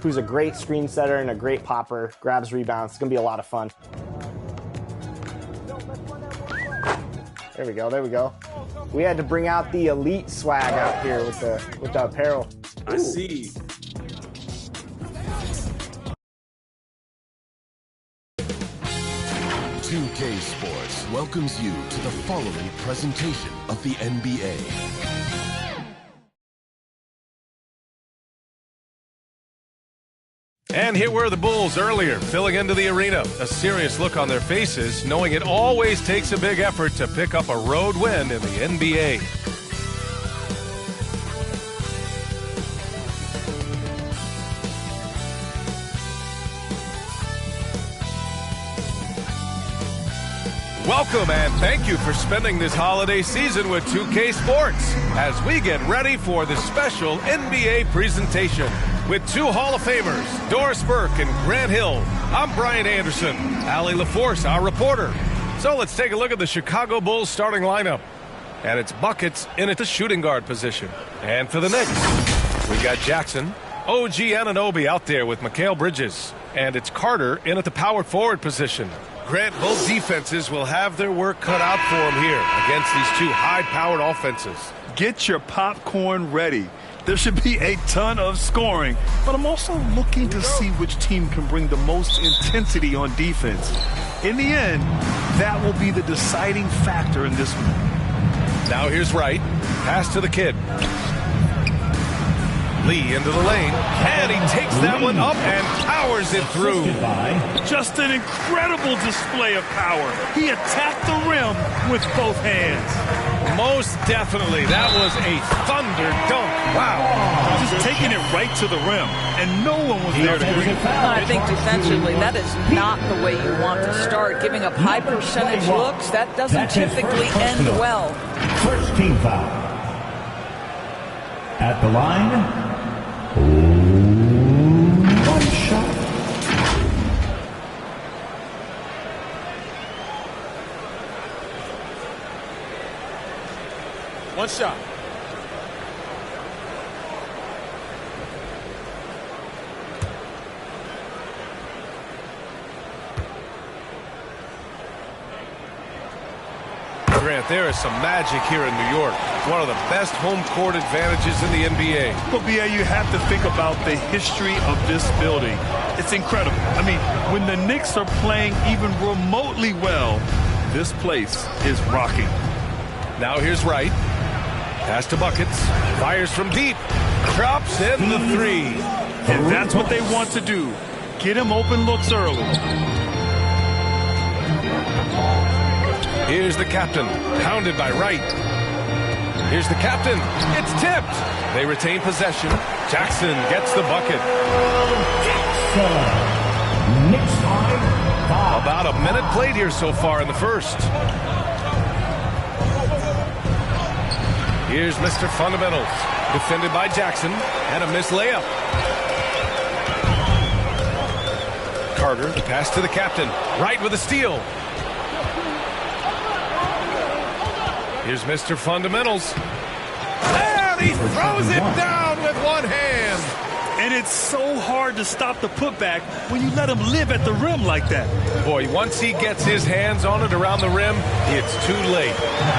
who's a great screen setter and a great popper, grabs rebounds. It's going to be a lot of fun. There we go, there we go. We had to bring out the elite swag out here with the apparel. I see. Two-K Sports welcomes you to the following presentation of the NBA. And here were the Bulls earlier, filling into the arena. A serious look on their faces, knowing it always takes a big effort to pick up a road win in the NBA. Welcome and thank you for spending this holiday season with 2K Sports as we get ready for the special NBA presentation. With two Hall of Famers, Doris Burke and Grant Hill, I'm Brian Anderson, Allie LaForce, our reporter. So let's take a look at the Chicago Bulls starting lineup. And it's buckets in at the shooting guard position. And for the Knicks, we got Jackson, OG Anunoby out there with Mikal Bridges. And it's Carter in at the power forward position. Grant, both defenses will have their work cut out for them here against these two high-powered offenses. Get your popcorn ready. There should be a ton of scoring, but I'm also looking to see which team can bring the most intensity on defense. In the end, that will be the deciding factor in this one. Now here's Wright. Pass to the kid. Lee into the lane, and he takes that one up and powers it through. Just an incredible display of power. He attacked the rim with both hands. Most definitely. That was a thunder dunk. Wow. Just taking it right to the rim, and no one was there to greet it. I think defensively, that is not the way you want to start. Giving up high percentage looks, that doesn't typically end well. First team foul. At the line, one shot. One shot. Grant, there is some magic here in New York. One of the best home court advantages in the NBA. But, BA, you have to think about the history of this building. It's incredible. I mean, when the Knicks are playing even remotely well, this place is rocking. Now here's Wright. Pass to Buckets. Fires from deep. Drops in the three. And that's what they want to do. Get him open looks early. Here's the captain, pounded by Wright. Here's the captain. It's tipped. They retain possession. Jackson gets the bucket. About a minute played here so far in the first. Here's Mr. Fundamentals, defended by Jackson, and a missed layup. Carter, the pass to the captain. Wright with a steal. Here's Mr. Fundamentals. And he throws it down with one hand. And it's so hard to stop the putback when you let him live at the rim like that. Boy, once he gets his hands on it around the rim, it's too late.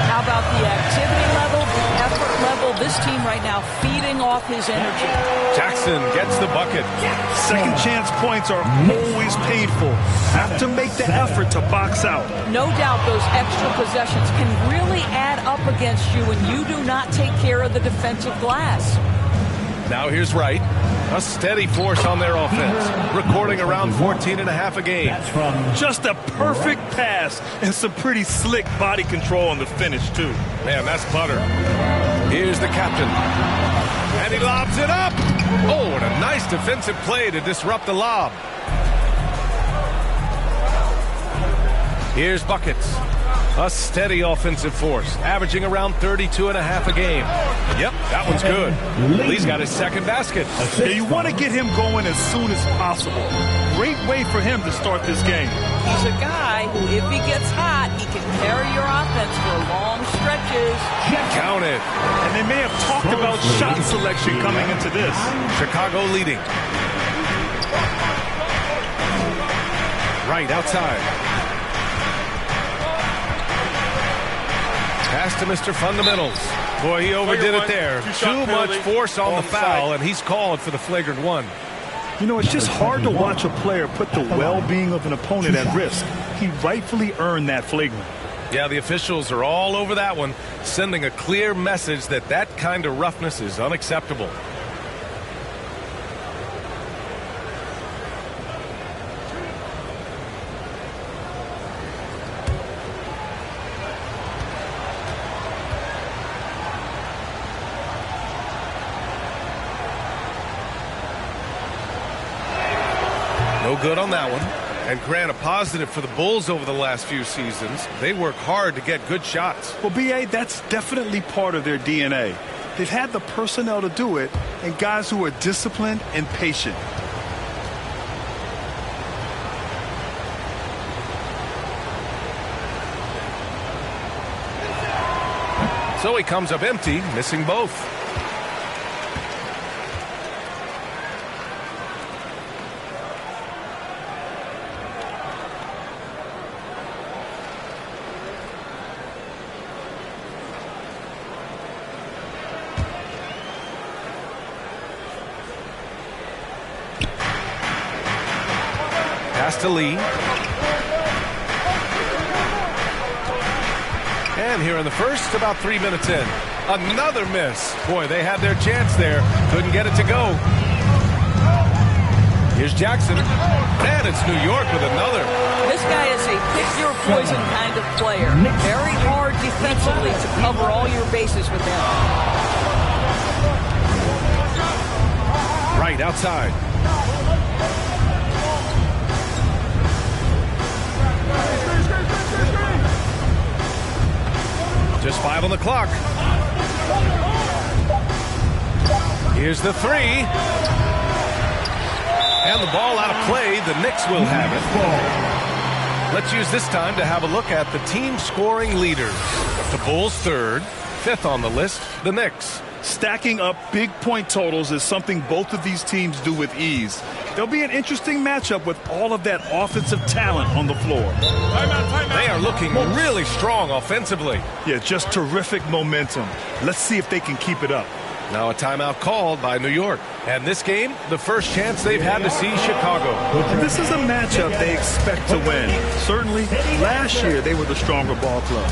How about the activity level, the effort level? This team right now feeding off his energy. Jackson gets the bucket. Second chance points are always painful. Have to make the effort to box out. No doubt those extra possessions can really add up against you when you do not take care of the defensive glass. Now here's Wright. A steady force on their offense, recording around 14.5 a game. Just a perfect pass and some pretty slick body control on the finish, too. Man, that's butter. Here's the captain. And he lobs it up. Oh, and a nice defensive play to disrupt the lob. Here's Buckets. A steady offensive force, averaging around 32.5 a game. Yep, that one's good. Lee's got his second basket. Yeah, you want to get him going as soon as possible. Great way for him to start this game. He's a guy who, if he gets hot, he can carry your offense for long stretches. Count it. And they may have talked about shot selection coming into this. Chicago leading. Right outside. Pass to Mr. Fundamentals. Boy, he overdid it there. Too much force on the foul, and he's called for the flagrant one. You know, it's just hard to watch a player put the well-being of an opponent at risk. He rightfully earned that flagrant. Yeah, the officials are all over that one, sending a clear message that that kind of roughness is unacceptable. No good on that one. And Grant, a positive for the Bulls over the last few seasons. They work hard to get good shots. Well, B.A., that's definitely part of their DNA. They've had the personnel to do it, and guys who are disciplined and patient. So he comes up empty, missing both. Pass to Lee. And here in the first, about 3 minutes in. Another miss. Boy, they had their chance there. Couldn't get it to go. Here's Jackson. And it's New York with another. This guy is a pick-your-poison kind of player. Very hard defensively to cover all your bases with him. Right outside. Just 5 on the clock. Here's the three. And the ball out of play. The Knicks will have it. Let's use this time to have a look at the team scoring leaders. The Bulls third, fifth on the list, the Knicks. Stacking up big point totals is something both of these teams do with ease. There'll be an interesting matchup with all of that offensive talent on the floor. They are looking really strong offensively. Yeah, just terrific momentum. Let's see if they can keep it up. Now a timeout called by New York. And this game, the first chance they've had to see Chicago. And this is a matchup they expect to win. Certainly, last year they were the stronger ball club.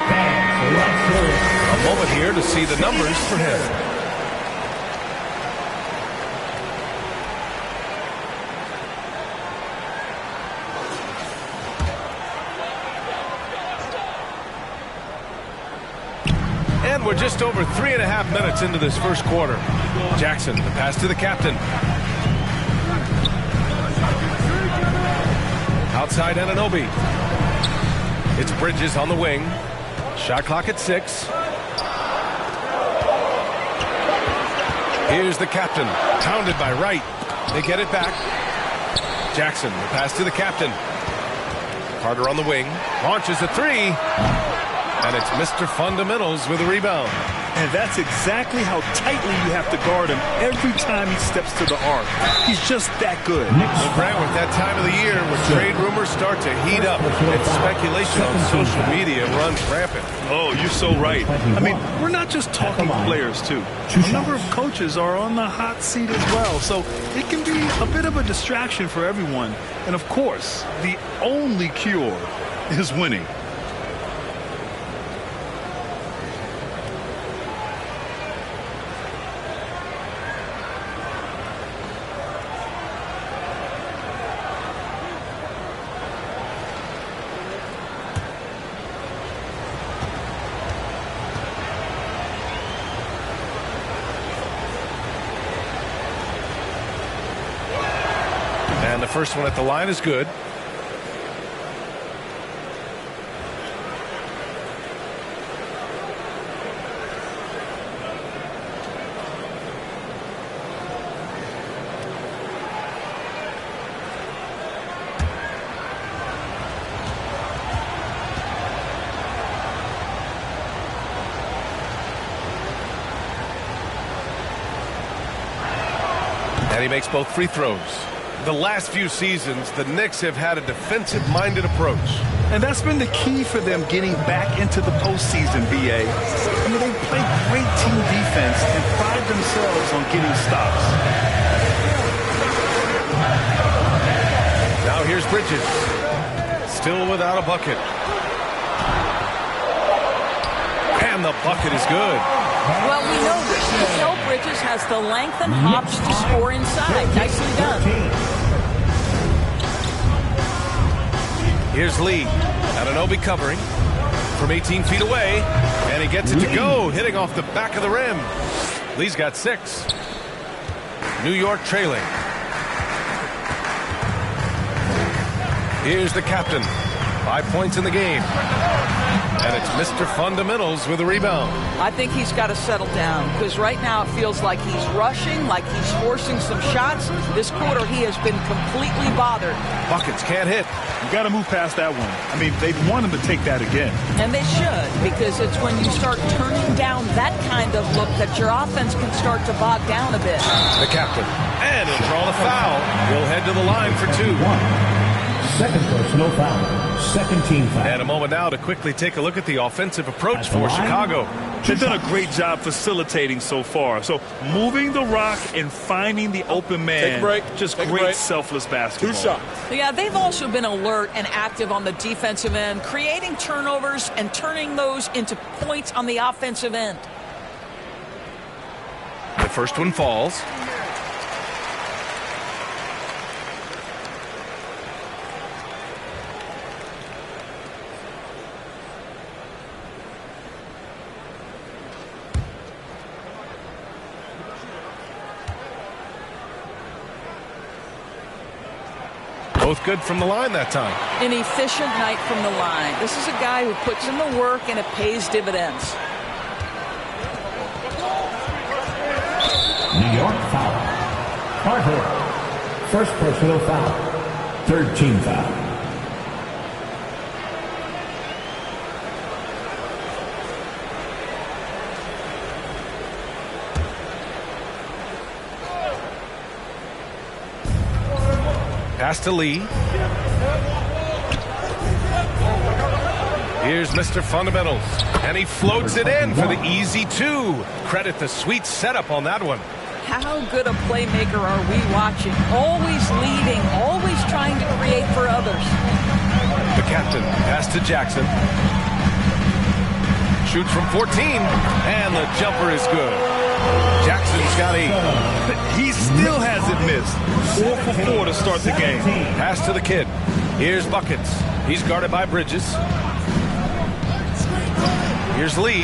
A moment here to see the numbers for him. And we're just over 3.5 minutes into this first quarter. Jackson, the pass to the captain. Outside Anunoby. It's Bridges on the wing. Shot clock at 6. Here's the captain. Pounded by Wright. They get it back. Jackson, the pass to the captain. Carter on the wing. Launches a three. And it's Mr. Fundamentals with a rebound. And that's exactly how tightly you have to guard him every time he steps to the arc. He's just that good. Well, Grant, with that time of the year when trade rumors start to heat up and speculation on social media runs rampant. Oh, you're so right. I mean, we're not just talking players, too. A number of coaches are on the hot seat as well, so it can be a bit of a distraction for everyone. And, of course, the only cure is winning. And the first one at the line is good. And he makes both free throws. The last few seasons, the Knicks have had a defensive-minded approach. And that's been the key for them getting back into the postseason, B.A. I mean, they play great team defense and pride themselves on getting stops. Now here's Bridges. Still without a bucket. And the bucket is good. Well, we know this. Mikal Bridges has the length and hops to score inside. Nicely done. Here's Lee. Anunoby covering from 18 feet away. And he gets it to go, hitting off the back of the rim. Lee's got 6. New York trailing. Here's the captain. 5 points in the game. And it's Mr. Fundamentals with a rebound. I think he's got to settle down because right now it feels like he's rushing, like he's forcing some shots. This quarter he has been completely bothered. Buckets can't hit. You got to move past that one. I mean, they'd want him to take that again. And they should, because it's when you start turning down that kind of look that your offense can start to bog down a bit. The captain. And he'll draw the foul. He'll head to the line for 2. Second personal foul. Second team foul. And a moment now to quickly take a look at the offensive approach for Chicago. They've done a great job facilitating so far. So moving the rock and finding the open man. Take a break. Just Take a great break. Selfless basketball. 2 shots. Yeah, they've also been alert and active on the defensive end, creating turnovers and turning those into points on the offensive end. The first one falls. Both good from the line that time. An efficient night from the line. This is a guy who puts in the work and it pays dividends. New York foul. Carter. First personal foul. Third team foul. Pass to Lee. Here's Mr. Fundamentals. And he floats it in for the easy 2. Credit the sweet setup on that one. How good a playmaker are we watching? Always leading, always trying to create for others. The captain. Pass to Jackson. Shoots from 14. And the jumper is good. Jackson's got 8. He still hasn't missed. 4 for 4 to start the game. Pass to the kid. Here's Buckets. He's guarded by Bridges. Here's Lee.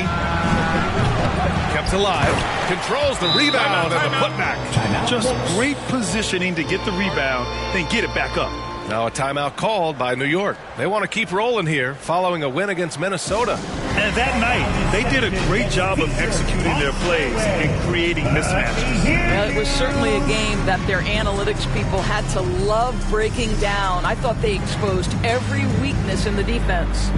Kept alive. Controls the rebound and the putback. Just great positioning to get the rebound, then get it back up. Now a timeout called by New York. They want to keep rolling here following a win against Minnesota. And that night, they did a great job of executing their plays and creating mismatches. Well, it was certainly a game that their analytics people had to love breaking down. I thought they exposed every weakness in the defense.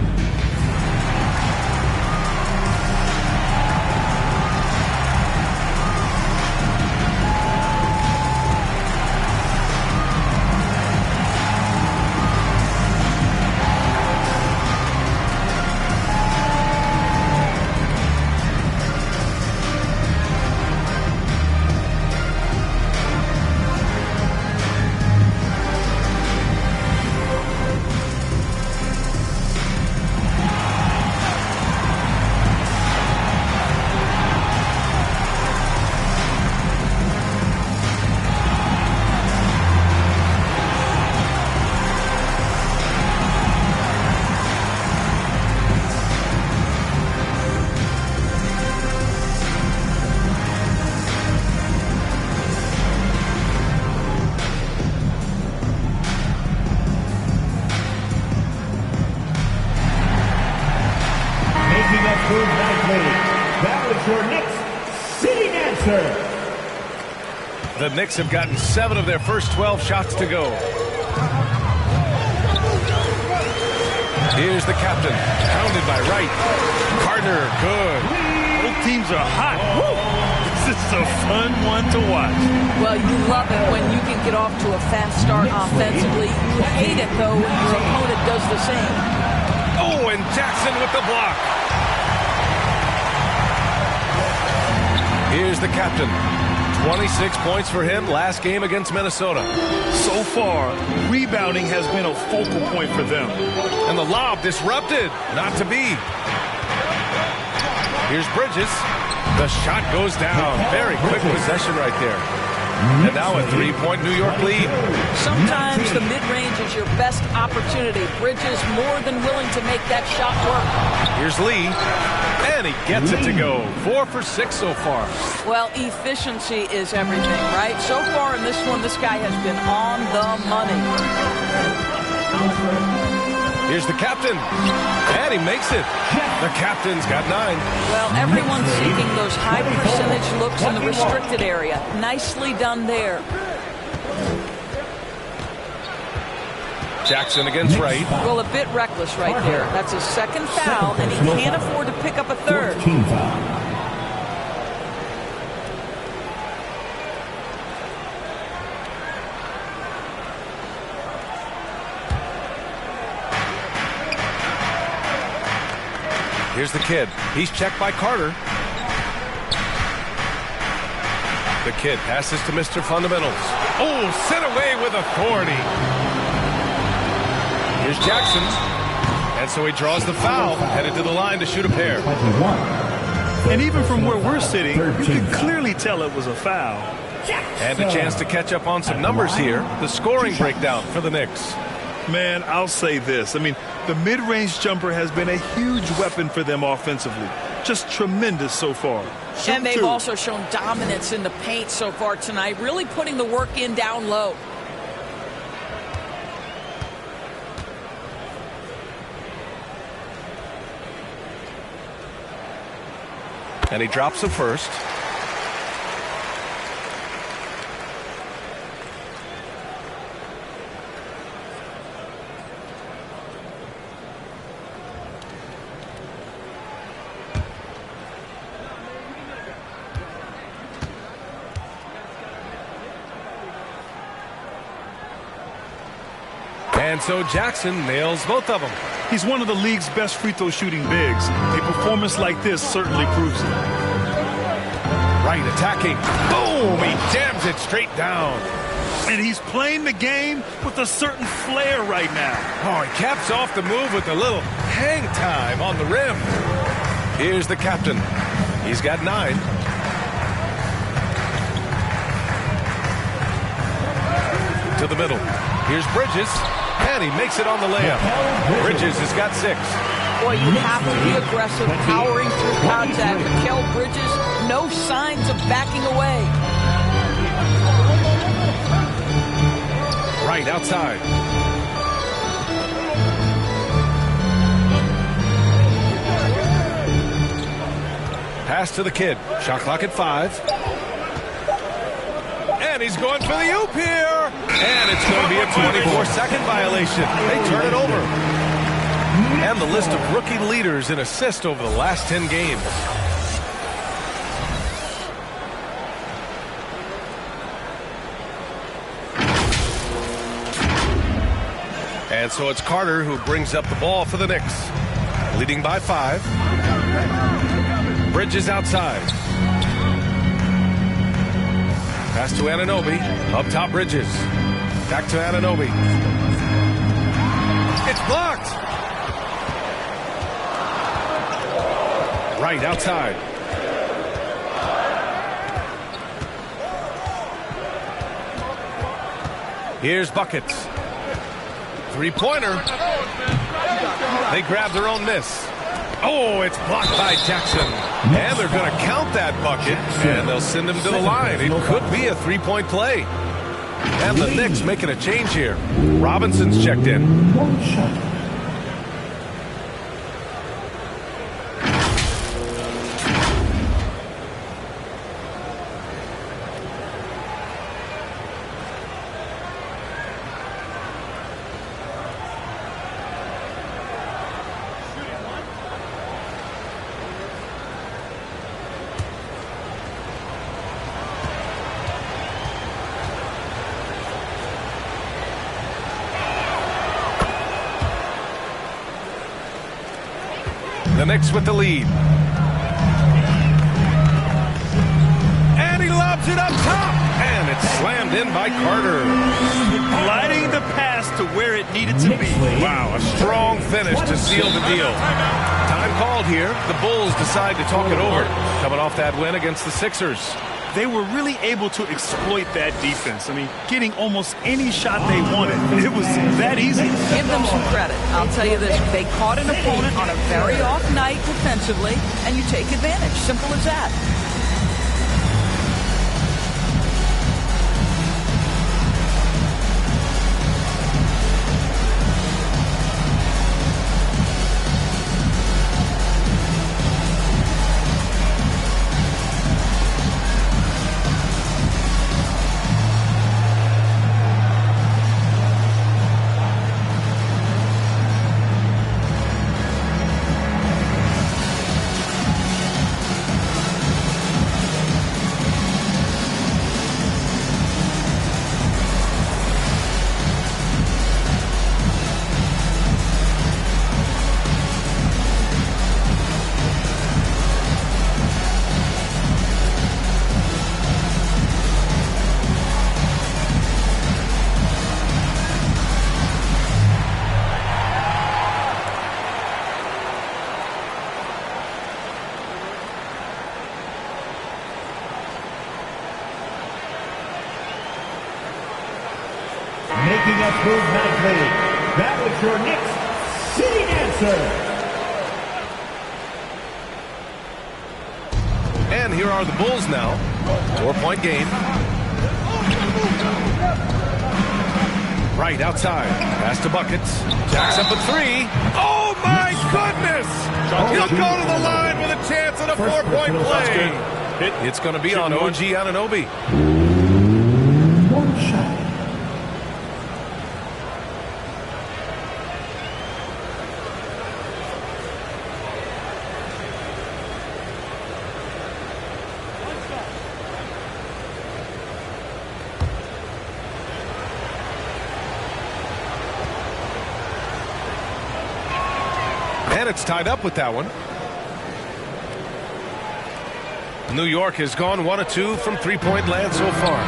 move nicely. That was your Knicks sitting answer. The Knicks have gotten 7 of their first 12 shots to go. Here's the captain, pounded by Wright. Carter, good. Both teams are hot. Woo! This is a fun one to watch. Well, you love it when you can get off to a fast start offensively. You hate it, though, when your opponent does the same. Oh, and Jackson with the block. Here's the captain. 26 points for him last game against Minnesota. So far, rebounding has been a focal point for them. And the lob disrupted. Not to be. Here's Bridges. The shot goes down. Very quick possession right there. And now a 3-point New York lead. Sometimes the mid-range is your best opportunity. Bridges more than willing to make that shot work. Here's Lee. And he gets it to go. 4 for 6 so far. Well, efficiency is everything, right? So far in this one, this guy has been on the money. Here's the captain. And he makes it. The captain's got 9. Well, everyone's seeking those high percentage looks in the restricted area. Nicely done there. Jackson against Wright. Well, a bit reckless right there. That's his second foul, and he can't afford to pick up a third. Team foul. Here's the kid. He's checked by Carter. The kid passes to Mr. Fundamentals. Oh, sent away with authority. Here's Jackson. And so he draws the foul, headed to the line to shoot a pair. And even from where we're sitting, you can clearly tell it was a foul. And a chance to catch up on some numbers here. The scoring breakdown for the Knicks. Man, I'll say this. I mean, the mid-range jumper has been a huge weapon for them offensively. Just tremendous so far. And they've also shown dominance in the paint so far tonight, really putting the work in down low. And he drops the first. And so Jackson nails both of them. He's one of the league's best free throw shooting bigs. A performance like this certainly proves it. Right attacking. Boom! He jams it straight down. And he's playing the game with a certain flair right now. Oh, he caps off the move with a little hang time on the rim. Here's the captain. He's got 9. To the middle. Here's Bridges. And he makes it on the layup. Bridges has got 6. Boy, you have to be aggressive, powering through contact. Mikal Bridges, no signs of backing away. Right outside. Pass to the kid. Shot clock at 5. And he's going for the oop here. And it's going to be a 24-second violation. They turn it over. And the list of rookie leaders in assists over the last 10 games. And so it's Carter who brings up the ball for the Knicks. Leading by 5. Bridges outside. Pass to Anunoby. Up top, Bridges. Back to Anunoby. It's blocked. Right outside. Here's Buckets. Three-pointer. They grab their own miss. Oh, it's blocked by Jackson. And they're going to count that bucket, and they'll send him to the line. It could be a 3-point play. And the Knicks making a change here. Robinson's checked in. The Knicks with the lead. And he lobs it up top. And it's slammed in by Carter. Gliding the pass to where it needed to be. Wow, a strong finish to seal the deal. Time called here. The Bulls decide to talk it over. Coming off that win against the Sixers. They were really able to exploit that defense. I mean, getting almost any shot they wanted. It was that easy. Give them some credit. I'll tell you this. They caught an opponent on a very off night defensively, and you take advantage. Simple as that. Making us move nicely. That was your Knicks sitting answer. And here are the Bulls now. 4-point game. Right outside. Pass to Buckets. Jacks up a three. Oh, my goodness! He'll go to the line with a chance at a 4-point play. It's going to be on OG Anunoby. One shot. And it's tied up with that one. New York has gone 1 of 2 from three-point land so far.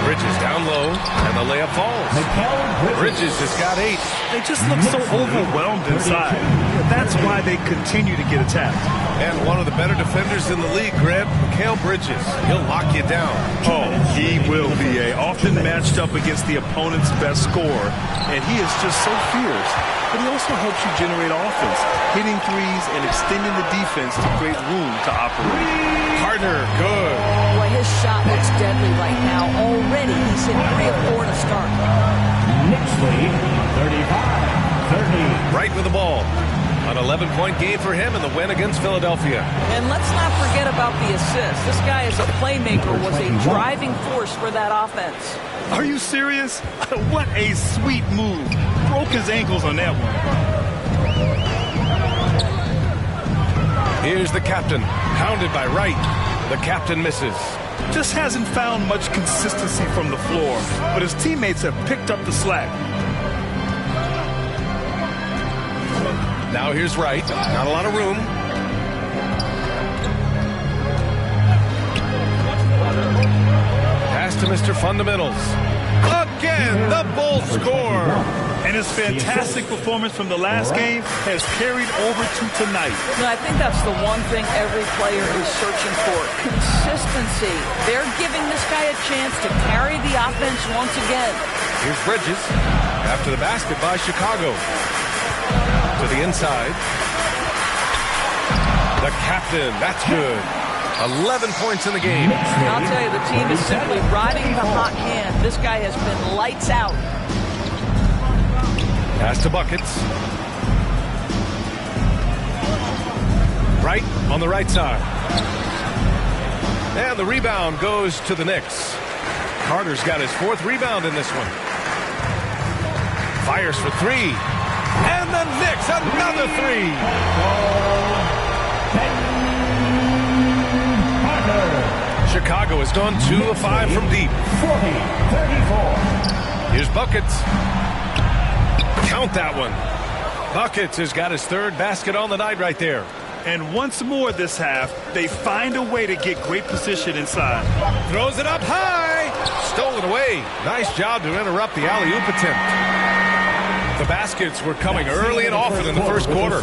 Bridges down low, and the layup falls. Bridges has got 8. They just look so overwhelmed inside. That's why they continue to get attacked. And one of the better defenders in the league, Grant, Mikal Bridges. He'll lock you down. Oh, he will be often matched up against the opponent's best scorer, and he is just so fierce. But he also helps you generate offense, hitting threes and extending the defense to create room to operate. Carter, good. Boy, his shot looks deadly right now. Already he's hit 3 of 4 to start. Knicks lead 35-30. Right with the ball. An 11-point game for him in the win against Philadelphia. And let's not forget about the assist. This guy is a playmaker, was a driving force for that offense. Are you serious? What a sweet move. Broke his ankles on that one. Here's the captain, pounded by Wright. The captain misses. Just hasn't found much consistency from the floor, but his teammates have picked up the slack. Now here's Wright. Not a lot of room. Pass to Mr. Fundamentals. Again, the Bulls score. And his fantastic performance from the last game has carried over to tonight. No, I think that's the one thing every player is searching for. Consistency. They're giving this guy a chance to carry the offense once again. Here's Bridges. After the basket by Chicago. To the inside. The captain. That's good. 11 points in the game. I'll tell you, the team is simply riding the hot hand. This guy has been lights out. Pass to Buckets. Right on the right side. And the rebound goes to the Knicks. Carter's got his 4th rebound in this one. Fires for 3. And the Knicks, another 3. Chicago has gone 2 of 5 from deep. 40-34. Here's Buckets. Count that one. Buckets has got his third basket on the night right there. And once more this half, they find a way to get great position inside. Throws it up high. Stolen away. Nice job to interrupt the alley-oop attempt. The baskets were coming early and often in the first quarter.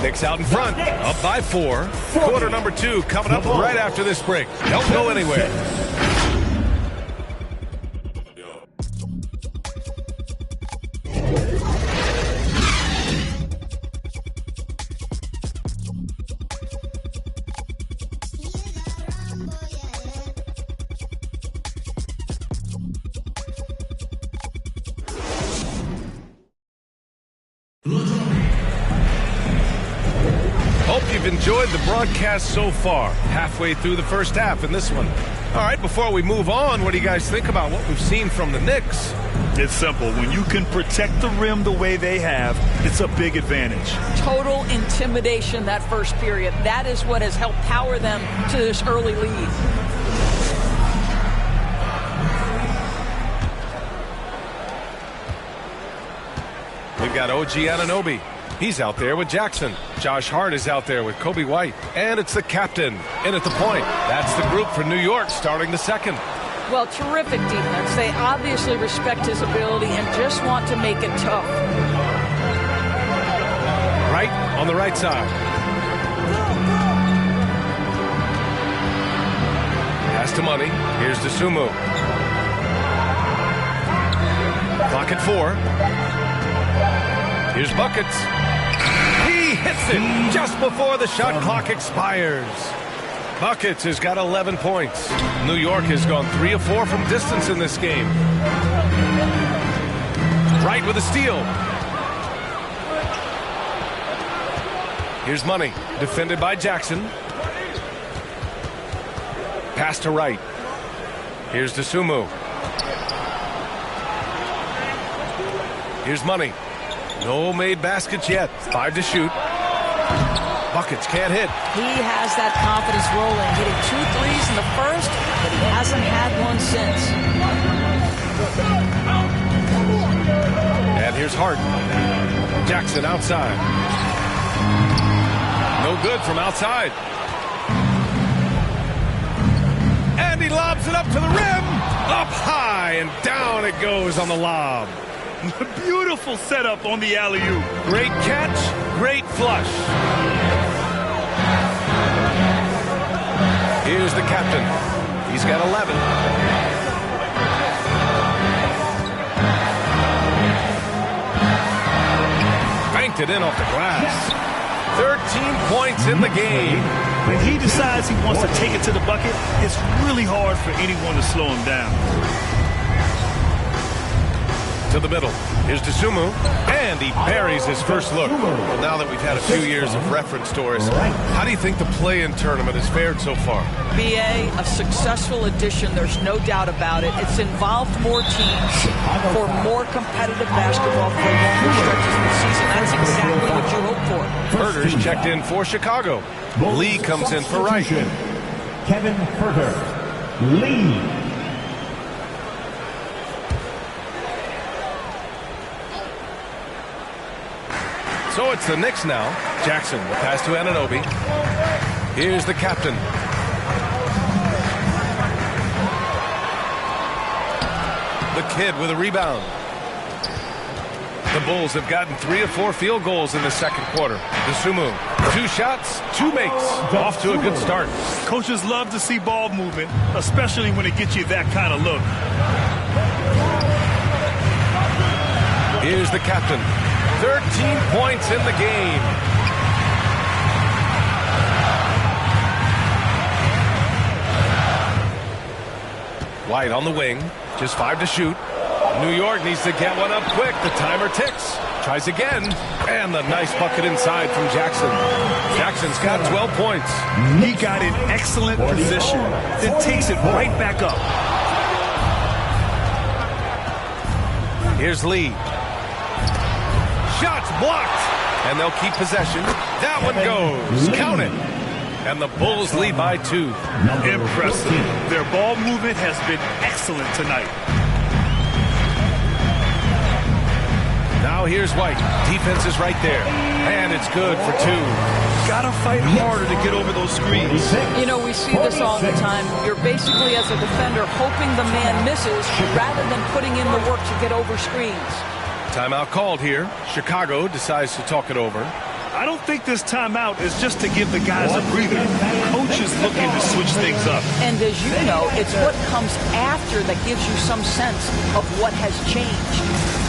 Knicks out in front, up by 4. Quarter number 2 coming up right after this break. Don't go anywhere. Hope you've enjoyed the broadcast so far. Halfway through the first half in this one. All right, before we move on, what do you guys think about what we've seen from the Knicks? It's simple. When you can protect the rim the way they have, it's a big advantage. Total intimidation that first period. That is what has helped power them to this early lead. We've got OG Anunoby. He's out there with Jackson. Josh Hart is out there with Kobe White. And it's the captain in at the point. That's the group for New York starting the second. Well, terrific defense. They obviously respect his ability and just want to make it tough. Right on the right side. Pass to Money. Here's Dosunmu. Clock at 4. Here's Buckets. He hits it just before the shot clock expires. Buckets has got 11 points. New York has gone 3 of 4 from distance in this game. Wright with a steal. Here's Money, defended by Jackson. Pass to Wright. Here's Dosunmu. Here's Money. No made baskets yet. 5 to shoot. Buckets can't hit. He has that confidence rolling, hitting 2 threes in the first, but he hasn't had one since. And here's Hart. Jackson outside. No good from outside. And he lobs it up to the rim. Up high and down it goes on the lob. Beautiful setup on the alley-oop. Great catch, great flush. Here's the captain. He's got 11. Banked it in off the glass. 13 points in the game. When he decides he wants to take it to the bucket, it's really hard for anyone to slow him down. To the middle. Here's Dosunmu, and he buries his first look. Well, now that we've had a few years of reference stories, how do you think the play-in tournament has fared so far? BA, a successful addition, there's no doubt about it. It's involved more teams for more competitive basketball for longer stretches of the season. That's exactly what you hope for. Herter's checked in for Chicago. Lee comes in for Wright. Kevin Herter. Lee. So it's the Knicks now. Jackson, the pass to Anunoby. Here's the captain. The kid with a rebound. The Bulls have gotten 3 of 4 field goals in the second quarter. Dosunmu, 2 shots, 2 makes. Off to a good start. Coaches love to see ball movement, especially when it gets you that kind of look. Here's the captain. 13 points in the game. White on the wing. Just 5 to shoot. New York needs to get one up quick. The timer ticks. Tries again. And the nice bucket inside from Jackson. Jackson's got 12 points. He got in excellent position, then takes it right back up. Here's Lee. Shots blocked. And they'll keep possession. That one goes. Count it. And the Bulls lead by 2. Impressive. Their ball movement has been excellent tonight. Now here's White. Defense is right there. And it's good for 2. Gotta fight harder to get over those screens. You know, we see this all the time. You're basically, as a defender, hoping the man misses rather than putting in the work to get over screens. Timeout called here. Chicago decides to talk it over. I don't think this timeout is just to give the guys a breather. Coach is looking to switch things up. And as you know, it's what comes after that gives you some sense of what has changed.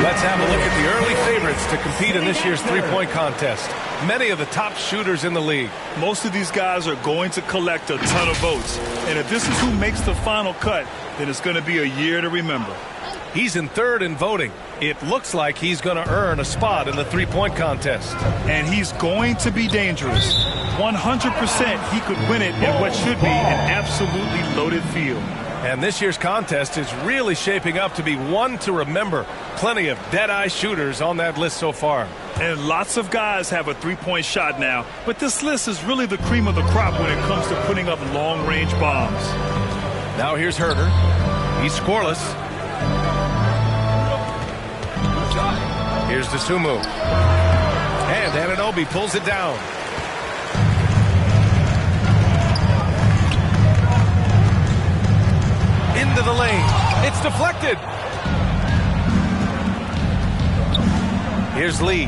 Let's have a look at the early favorites to compete in this year's three-point contest. Many of the top shooters in the league. Most of these guys are going to collect a ton of votes. And if this is who makes the final cut, then it's going to be a year to remember. He's in third in voting. It looks like he's going to earn a spot in the three-point contest. And he's going to be dangerous. 100% he could win it in what should be an absolutely loaded field. And this year's contest is really shaping up to be one to remember. Plenty of dead-eye shooters on that list so far. And lots of guys have a three-point shot now. But this list is really the cream of the crop when it comes to putting up long-range bombs. Now here's Herder. He's scoreless. Here's Dosunmu. And Anunoby pulls it down. Into the lane. It's deflected. Here's Lee.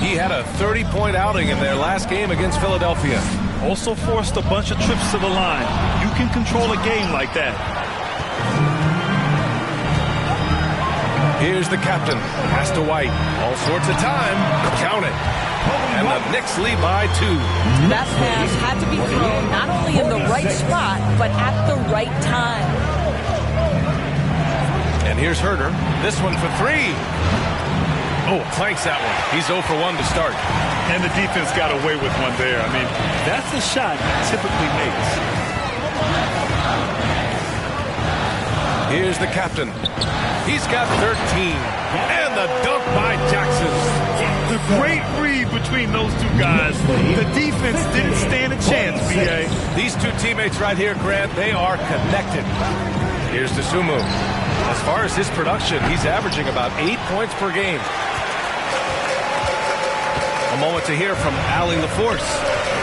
He had a 30-point outing in their last game against Philadelphia. Also forced a bunch of trips to the line. You can control a game like that. Here's the captain. Pass to White. All sorts of time. Count it. And the Knicks lead by 2. That pass had to be thrown not only in the right spot, but at the right time. And here's Herder. This one for 3. Oh, clanks that one. He's 0 for 1 to start. And the defense got away with one there. I mean, that's the shot he typically makes. Here's the captain. He's got 13. And the dunk by Jackson. The great read between those two guys. The defense didn't stand a chance, B.A. These two teammates right here, Grant, they are connected. Here's Dosunmu. As far as his production, he's averaging about 8 points per game. A moment to hear from Allie LaForce.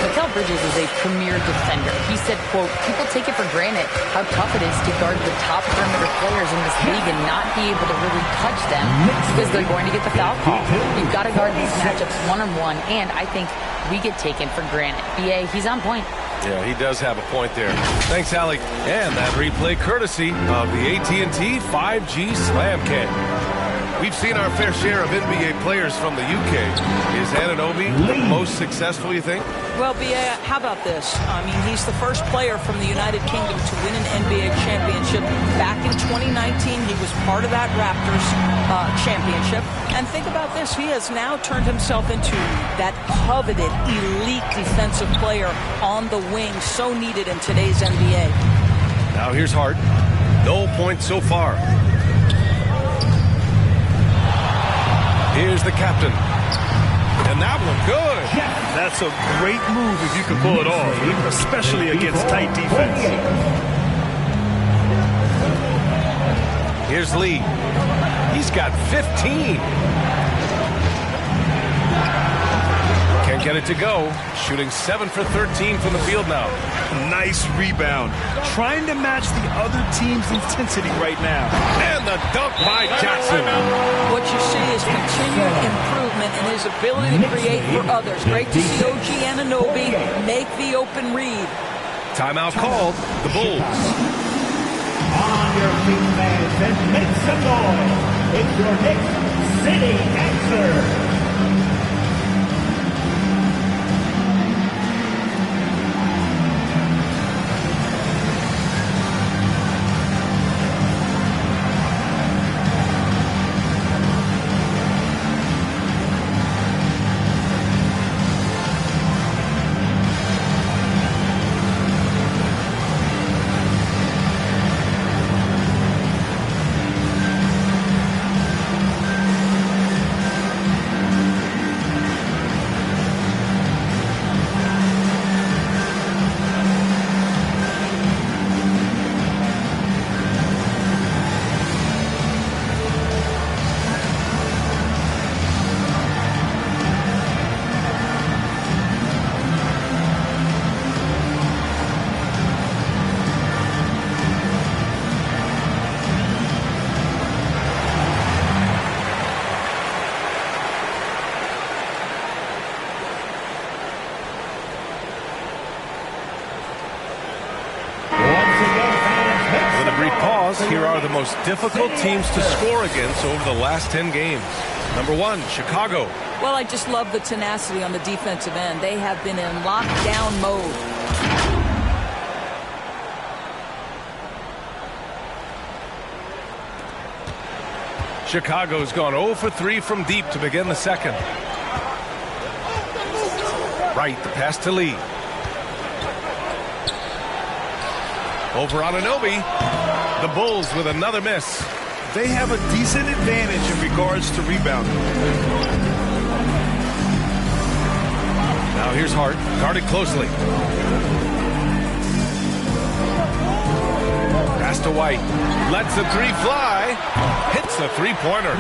Mikal Bridges is a premier defender. He said, quote, people take it for granted how tough it is to guard the top perimeter players in this league and not be able to really touch them because they're going to get the foul call. You've got to guard these matchups one-on-one, and I think we get taken for granted. B.A., he's on point. Yeah, he does have a point there. Thanks, Allie. And that replay courtesy of the AT&T 5G Slam Cam. We've seen our fair share of NBA players from the UK. Is Anunoby the most successful, you think? Well, B.A., how about this? I mean, he's the first player from the United Kingdom to win an NBA championship. Back in 2019, he was part of that Raptors championship. And think about this. He has now turned himself into that coveted, elite defensive player on the wing, so needed in today's NBA. Now here's Hart. No points so far. Here's the captain. And that one good. That's a great move if you can pull it off, especially against tight defense. Here's Lee. He's got 15. Can Can't get it to go. Shooting 7 for 13 from the field now. Nice rebound. Trying to match the other team's intensity right now. And the dunk by Jackson. What you see is continued improvement in his ability to create for others. Great to see OG Anunoby make the open read. Timeout called. The Bulls. On your feet, fans, and make some noise. It's your Knicks City answer. Here are the most difficult teams to score against over the last 10 games. Number 1, Chicago. Well, I just love the tenacity on the defensive end. They have been in lockdown mode. Chicago's gone 0 for 3 from deep to begin the second. Right, the pass to Lee. Over on Anunoby. The Bulls with another miss. They have a decent advantage in regards to rebounding. Now here's Hart, guarded closely. Pass to White. Lets the three fly. Hits a three-pointer.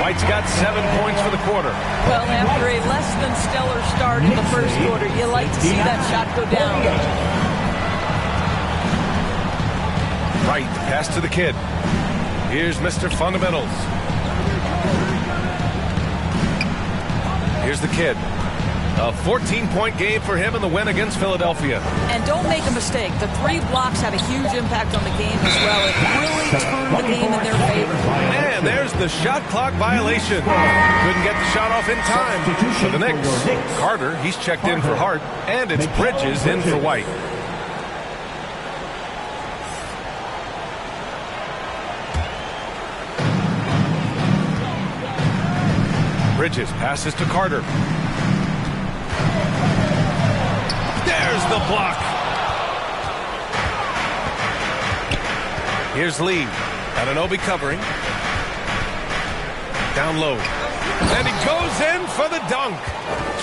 White's got 7 points for the quarter. Well, after a less than stellar start in the first quarter, you like to see that shot go down. Right, pass to the kid. Here's Mr. Fundamentals. Here's the kid. A 14-point game for him in the win against Philadelphia. And don't make a mistake. The 3 blocks have a huge impact on the game as well. It really turned the game in their favor. And there's the shot clock violation. Couldn't get the shot off in time for the Knicks. Carter, he's checked in for Hart. And it's Bridges in for White. Bridges passes to Carter. There's the block. Here's Lee. Anunoby covering. Down low. And he goes in for the dunk.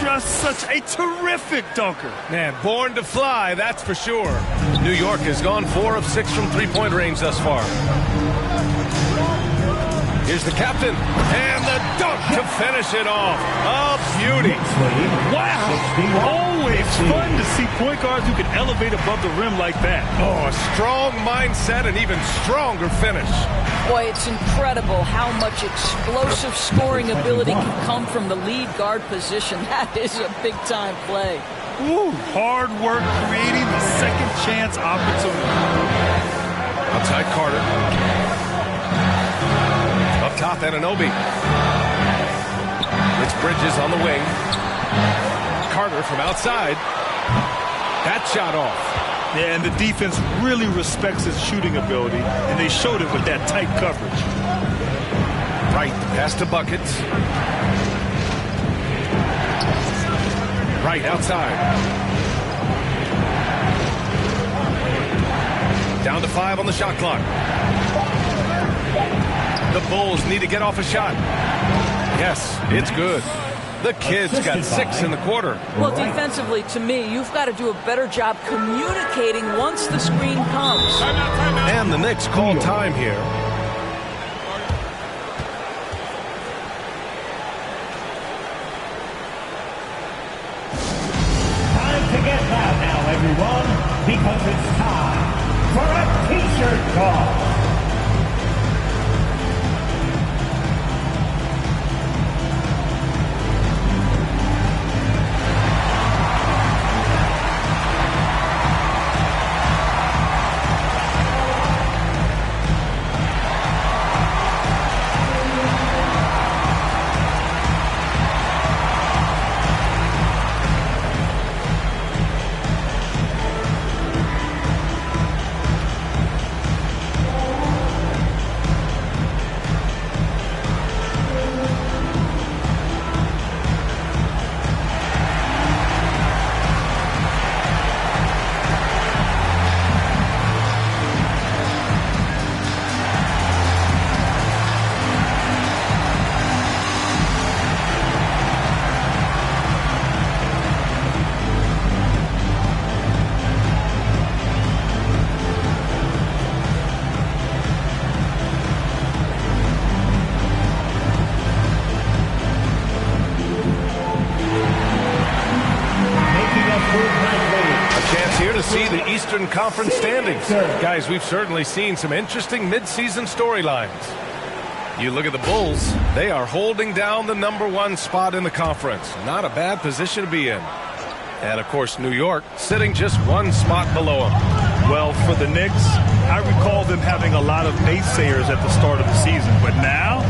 Just such a terrific dunker. Man, born to fly, that's for sure. New York has gone 4 of 6 from three-point range thus far. Here's the captain, and the dunk to finish it off. A beauty. Wow. Always fun to see point guards who can elevate above the rim like that. Oh, a strong mindset and even stronger finish. Boy, it's incredible how much explosive scoring ability can come from the lead guard position. That is a big-time play. Ooh, hard work creating the second chance opportunity. Outside Carter. Up top, Anunoby. It's Bridges on the wing. Carter from outside. That shot off. Yeah, and the defense really respects his shooting ability, and they showed it with that tight coverage. Right, pass to Buckets. Right, outside. Down to 5 on the shot clock. The Bulls need to get off a shot. Yes, it's good. The kid's got 6 in the quarter. Well, defensively, to me, you've got to do a better job communicating once the screen comes. And the Knicks call time here. because it's time for a t-shirt toss. Eastern Conference standings. Guys, we've certainly seen some interesting midseason storylines. You look at the Bulls, they are holding down the #1 spot in the conference. Not a bad position to be in. And, of course, New York sitting just one spot below them. Well, for the Knicks, I recall them having a lot of naysayers at the start of the season, but now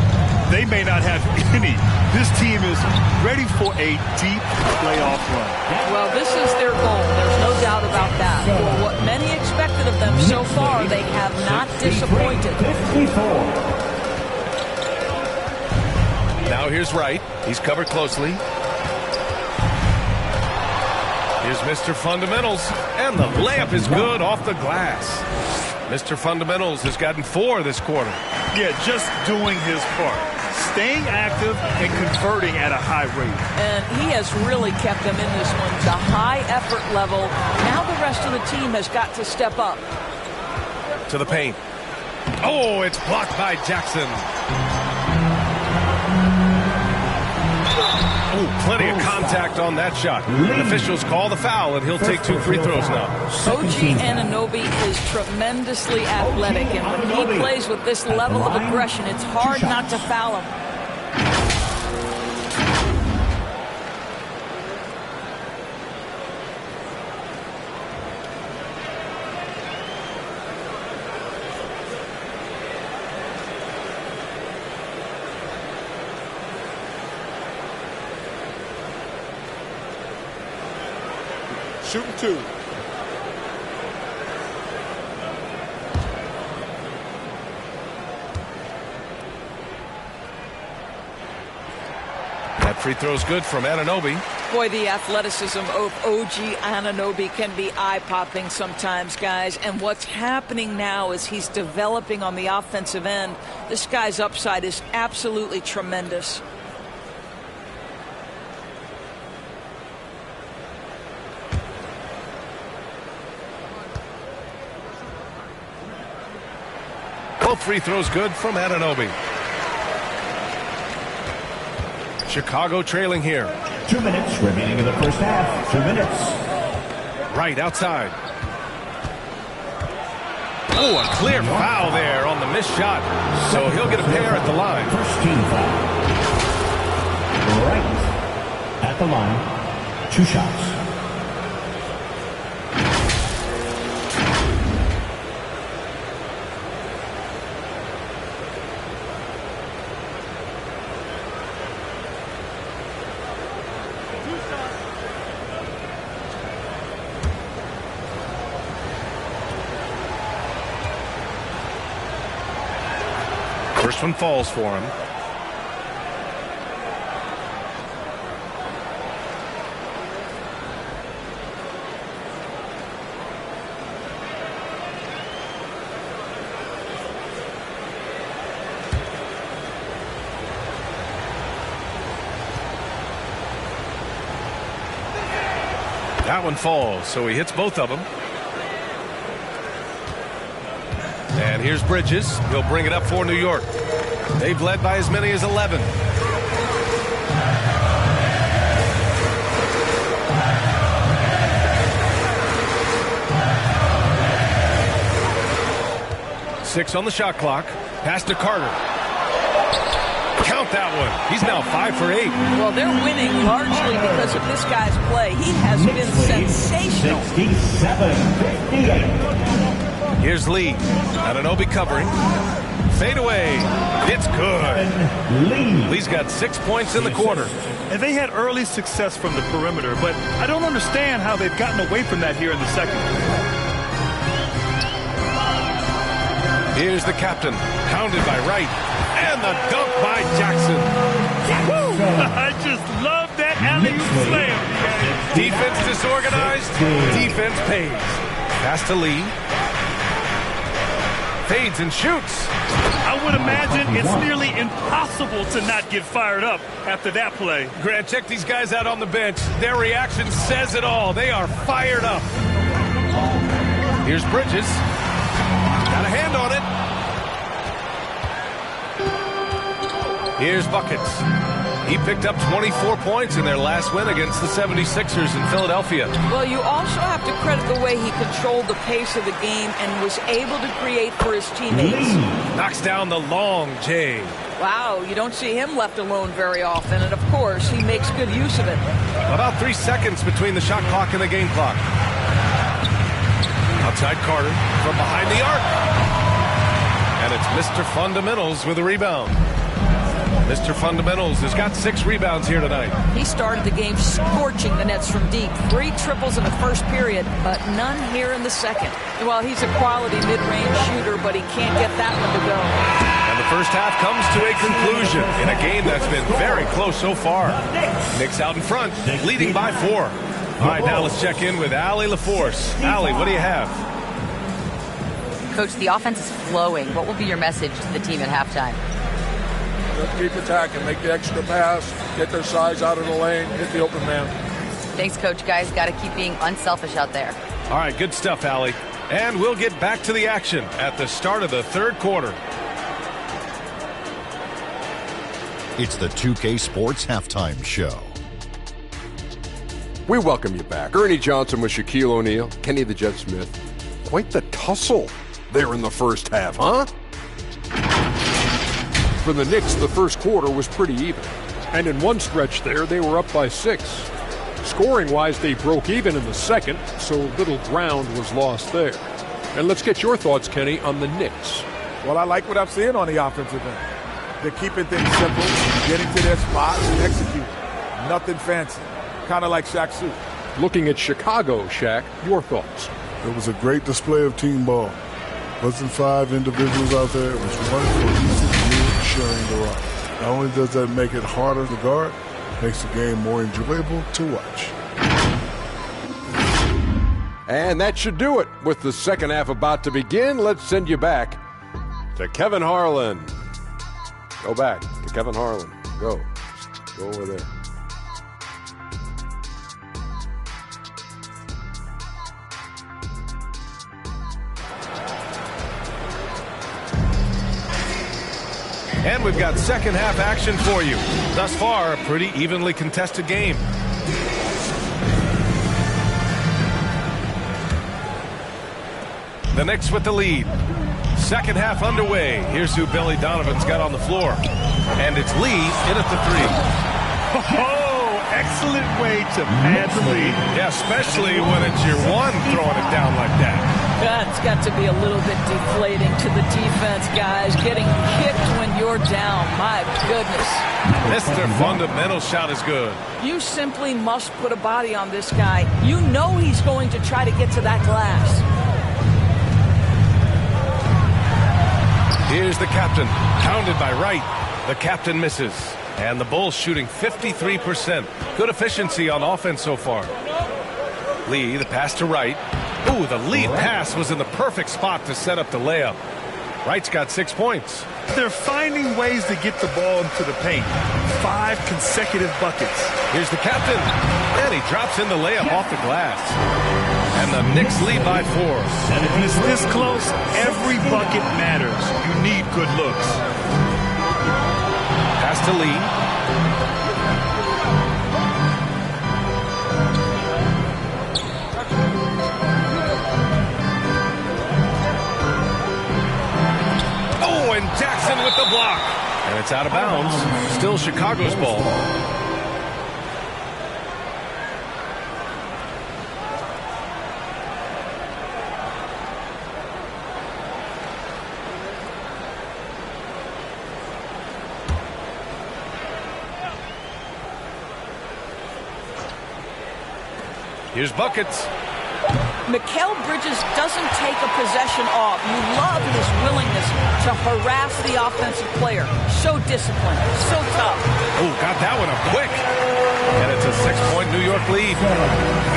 they may not have any. This team is ready for a deep playoff run. Well, this is their goal. There's no doubt about that. For what many expected of them so far, they have not disappointed. 54. Now here's Wright. He's covered closely. Here's Mr. Fundamentals, and the layup is good off the glass. Mr. Fundamentals has gotten 4 this quarter. Yeah, just doing his part. Staying active and converting at a high rate. And he has really kept them in this one. The high effort level. Now the rest of the team has got to step up. To the paint. Oh, it's blocked by Jackson. Oh, plenty of contact on that shot. The officials call the foul, and he'll take 2 free throws now. OG Anunoby is tremendously athletic, and when he plays with this level of aggression, it's hard not to foul him. Shooting 2. That free throw's good from Anunoby. Boy, the athleticism of OG Anunoby can be eye-popping sometimes, guys. And what's happening now is he's developing on the offensive end. This guy's upside is absolutely tremendous. Both free throws good from Anunoby. Chicago trailing here. 2 minutes remaining in the first half. 2 minutes. Right outside. Oh, a clear foul there on the missed shot. So he'll get a pair at the line. First team foul. Right at the line. 2 shots. First one falls for him. That one falls, so he hits both of them. And here's Bridges. He'll bring it up for New York. They've led by as many as 11. 6 on the shot clock. Pass to Carter. Count that one. He's now 5 for 8. Well, they're winning largely because of this guy's play. He has been sensational. 67-58. Here's Lee. Anunoby covering. Fade away. It's good. Lee's got 6 points in the quarter. And they had early success from the perimeter, but I don't understand how they've gotten away from that here in the second. Here's the captain. Pounded by Wright. And the dunk by Jackson. I just love that alley-oop slam. Defense disorganized. Defense pays. Pass to Lee. Fades and shoots. I would imagine it's nearly impossible to not get fired up after that play. Grant, check these guys out on the bench. Their reaction says it all. They are fired up. Here's Bridges. Got a hand on it. Here's Buckets. He picked up 24 points in their last win against the 76ers in Philadelphia. Well, you also have to credit the way he controlled the pace of the game and was able to create for his teammates. Knocks down the long J. Wow, you don't see him left alone very often, and of course, he makes good use of it. About 3 seconds between the shot clock and the game clock. Outside Carter from behind the arc. And it's Mr. Fundamentals with a rebound. Mr. Fundamentals has got 6 rebounds here tonight. He started the game scorching the Nets from deep. 3 triples in the first period, but none here in the second. Well, he's a quality mid-range shooter, but he can't get that one to go. And the first half comes to a conclusion in a game that's been very close so far. Knicks out in front, leading by 4. All right, now let's check in with Allie LaForce. Allie, what do you have? Coach, the offense is flowing. What will be your message to the team at halftime? Keep attacking, make the extra pass, get their size out of the lane, hit the open man. Thanks, Coach. Guys, got to keep being unselfish out there. All right, good stuff, Allie. And we'll get back to the action at the start of the third quarter. It's the 2K Sports Halftime Show. We welcome you back. Ernie Johnson with Shaquille O'Neal, Kenny the Jet Smith. Quite the tussle there in the first half, huh? For the Knicks, the first quarter was pretty even. And in one stretch there, they were up by 6. Scoring-wise, they broke even in the second, so little ground was lost there. And let's get your thoughts, Kenny, on the Knicks. Well, I like what I'm seeing on the offensive end. They're keeping things simple, getting to their spots, and executing. Nothing fancy. Kind of like Shaq's suit. Looking at Chicago, Shaq, your thoughts? It was a great display of team ball. Wasn't 5 individuals out there. It was one cohesive unit sharing the rock. Not only does that make it harder to guard, it makes the game more enjoyable to watch. And that should do it. With the second half about to begin, let's send you back to Kevin Harlan. Go back to Kevin Harlan. Go over there. And we've got second half action for you. Thus far, a pretty evenly contested game. The Knicks with the lead. Second half underway. Here's who Billy Donovan's got on the floor. And it's Lee in at the 3. Oh, excellent way to pad the lead. Yeah, especially when it's your one throwing it down like that. That's got to be a little bit deflating to the defense, guys. Getting kicked when you're down. My goodness. Mr. Fundamental shot is good. You simply must put a body on this guy. You know he's going to try to get to that glass. Here's the captain. Pounded by Wright. The captain misses. And the Bulls shooting 53%. Good efficiency on offense so far. Lee, the pass to Wright. Ooh, the lead pass was in the perfect spot to set up the layup. Wright's got 6 points. They're finding ways to get the ball into the paint. 5 consecutive buckets. Here's the captain. And he drops in the layup off the glass. And the Knicks lead by 4. And when it's this close, every bucket matters. You need good looks. Pass to Lee. with the block. And it's out of bounds. Still Chicago's ball. Here's Buckets. Mikal Bridges doesn't take a possession off. You love his willingness to harass the offensive player. So disciplined, so tough. Oh, got that one up quick. And it's a 6-point New York lead.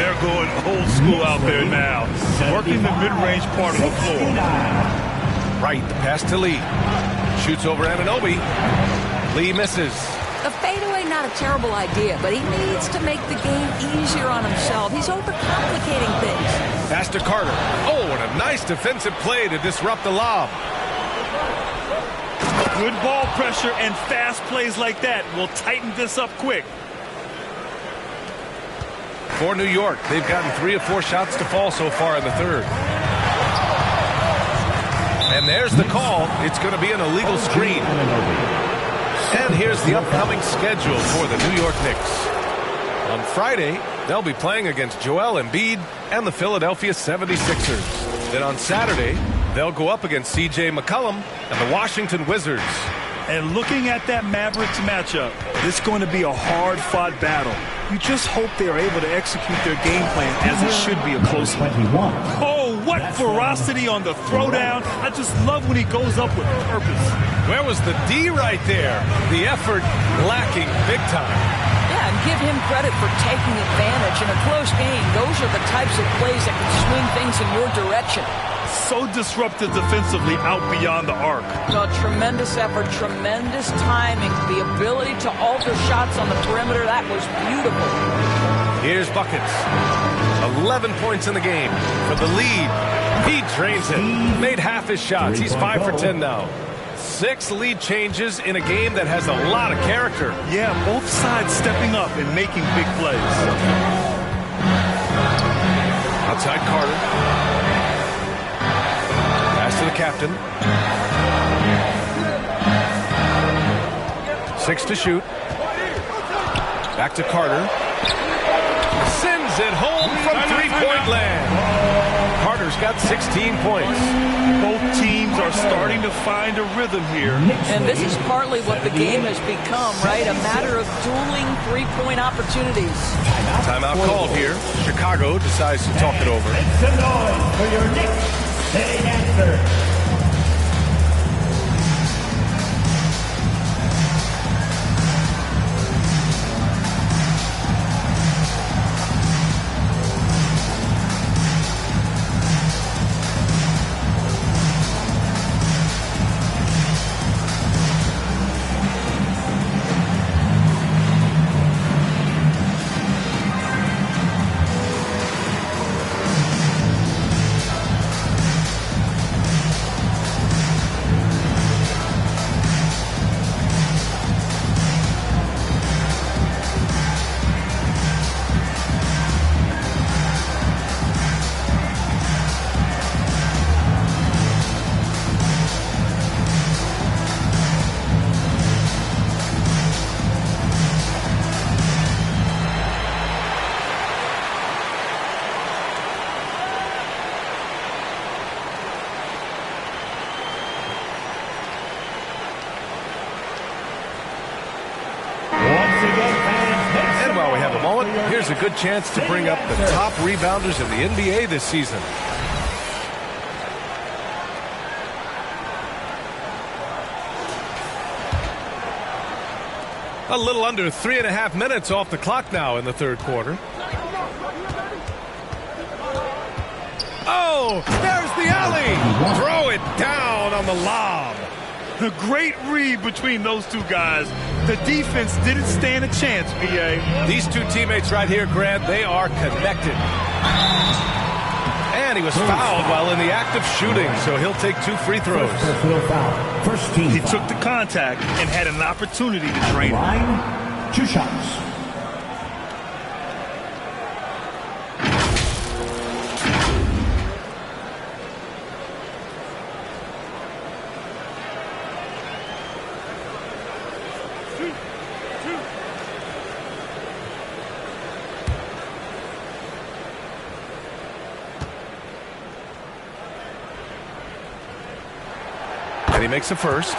They're going old school out there now. Working the mid-range part of the floor. Right, the pass to Lee. Shoots over Anunoby. Lee misses. A fadeaway, not a terrible idea, but he needs to make the game easier on himself. He's overcomplicating things. Pass to Carter. Oh, and a nice defensive play to disrupt the lob. Good ball pressure and fast plays like that will tighten this up quick. For New York, they've gotten 3 of 4 shots to fall so far in the third. And there's the call. It's going to be an illegal screen. And here's the upcoming schedule for the New York Knicks. On Friday, they'll be playing against Joel Embiid and the Philadelphia 76ers. Then on Saturday, they'll go up against C.J. McCollum and the Washington Wizards. And looking at that Mavericks matchup, it's going to be a hard-fought battle. You just hope they are able to execute their game plan as it should be a close one. Oh, what ferocity on the throwdown. I just love when he goes up with purpose. Where was the D right there? The effort lacking big time. Yeah, and give him credit for taking advantage. In a close game, those are the types of plays that can swing things in your direction. So disruptive defensively out beyond the arc. No, tremendous effort, tremendous timing, the ability to alter shots on the perimeter. That was beautiful. Here's Buckets. 11 points in the game for the lead. He drains it. Made half his shots. He's 5 for 10 now. 6 lead changes in a game that has a lot of character. Yeah, both sides stepping up and making big plays. Outside Carter. To the captain. 6 to shoot. Back to Carter. Sends it home from 3-point land. Carter's got 16 points. Both teams are starting to find a rhythm here. And this is partly what the game has become, right? A matter of dueling 3-point opportunities. Timeout called here. Chicago decides to talk it over. Make some noise for your Knicks. Sitting answer. Here's a good chance to bring up the top rebounders in the NBA this season. A little under 3.5 minutes off the clock now in the third quarter. Oh, there's the alley. Throw it down on the lob. A great read between those two guys. The defense didn't stand a chance, B.A. These two teammates right here, Grant, they are connected. And he was fouled while in the act of shooting, so he'll take 2 free throws. First team He foul. took the contact and had an opportunity to drain it. Line, 2 shots. And he makes a first.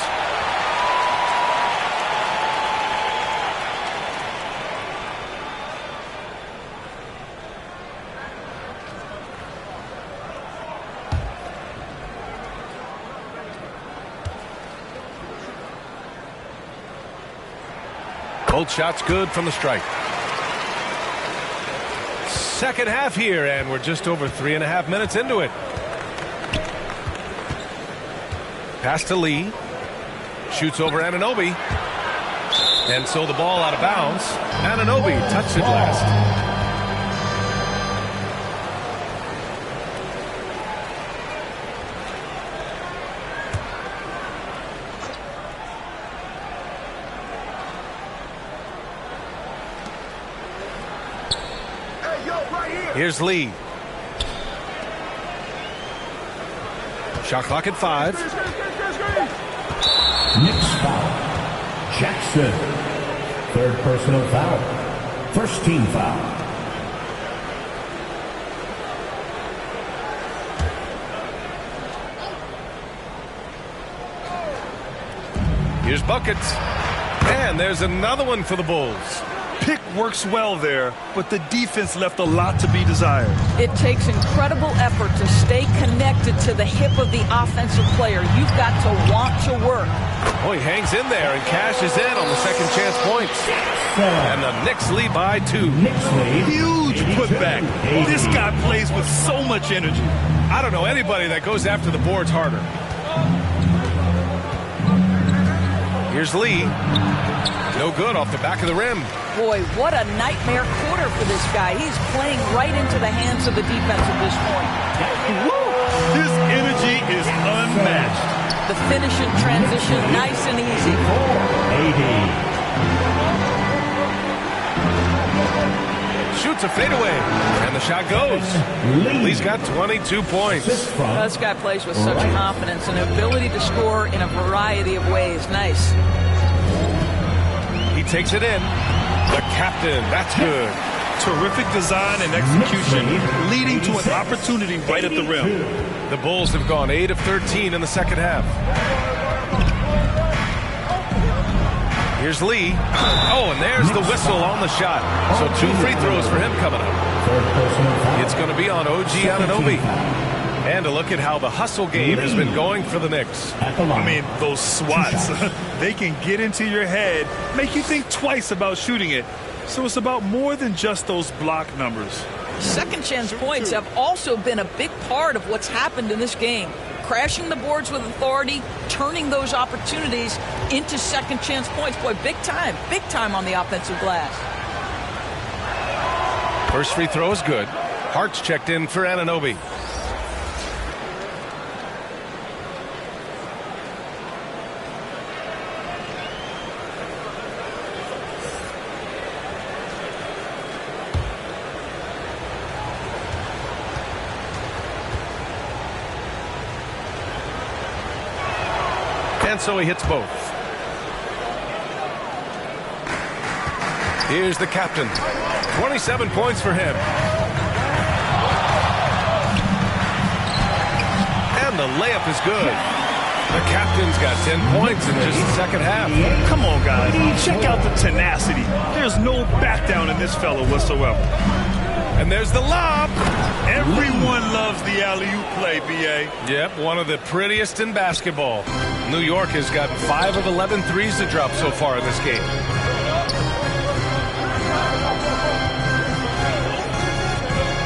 Both shots good from the strike. Second half here, and we're just over 3.5 minutes into it. Pass to Lee. Shoots over Anunoby. And so the ball out of bounds. Anunoby touched it last. Here's Lee. Shot clock at 5. Knicks foul. Jackson. Third personal foul. First team foul. Here's buckets. And there's another one for the Bulls. Pick works well there, but the defense left a lot to be desired. It takes incredible effort to stay connected to the hip of the offensive player. You've got to want to work. Oh, he hangs in there and cashes in on the second chance points. And the Knicks lead by 2. Huge putback. This guy plays with so much energy. I don't know anybody that goes after the boards harder. Here's Lee. No good off the back of the rim. Boy, what a nightmare quarter for this guy. He's playing right into the hands of the defense at this point. This energy is unmatched. The finish in transition, nice and easy. 80. Shoots a fadeaway, and the shot goes. Lee's got 22 points. This guy plays with such confidence and ability to score in a variety of ways. Nice. He takes it in. The captain, that's good. Terrific design and execution, leading to an opportunity right at the rim. The Bulls have gone 8 of 13 in the second half. Here's Lee. Oh, and there's the whistle on the shot. So 2 free throws for him coming up. It's going to be on OG Anunoby. And a look at how the hustle game has been going for the Knicks. I mean, those swats, they can get into your head, make you think twice about shooting it. So it's about more than just those block numbers. Second chance points have also been a big part of what's happened in this game. Crashing the boards with authority, turning those opportunities into second chance points. Boy, big time on the offensive glass. First free throw is good. Hart's checked in for Anunoby. And so he hits both. Here's the captain. 27 points for him. And the layup is good. The captain's got 10 points in just the second half. Come on, guys. Check out the tenacity. There's no back down in this fellow whatsoever. And there's the lob. Everyone loves the alley-oop play, B.A. Yep, one of the prettiest in basketball. New York has got 5 of 11 threes to drop so far in this game.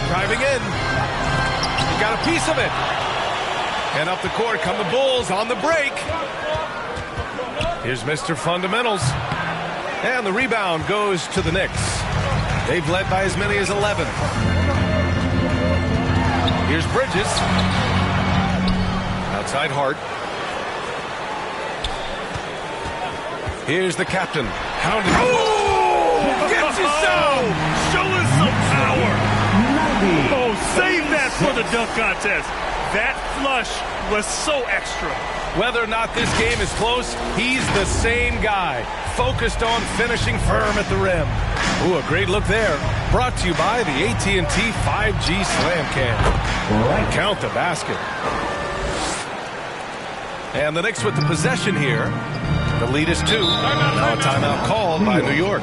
Driving in. He got a piece of it. And up the court come the Bulls on the break. Here's Mr. Fundamentals. And the rebound goes to the Knicks. They've led by as many as 11. Here's Bridges. Outside Hart. Here's the captain. Pounded. Oh! Gets you some! Showing some power! Oh, save that for the dunk contest. That flush was so extra. Whether or not this game is close, he's the same guy. Focused on finishing firm at the rim. Ooh, a great look there. Brought to you by the AT&T 5G Slam Cam. Count the basket. And the Knicks with the possession here. The lead is 2. Now a timeout called by New York.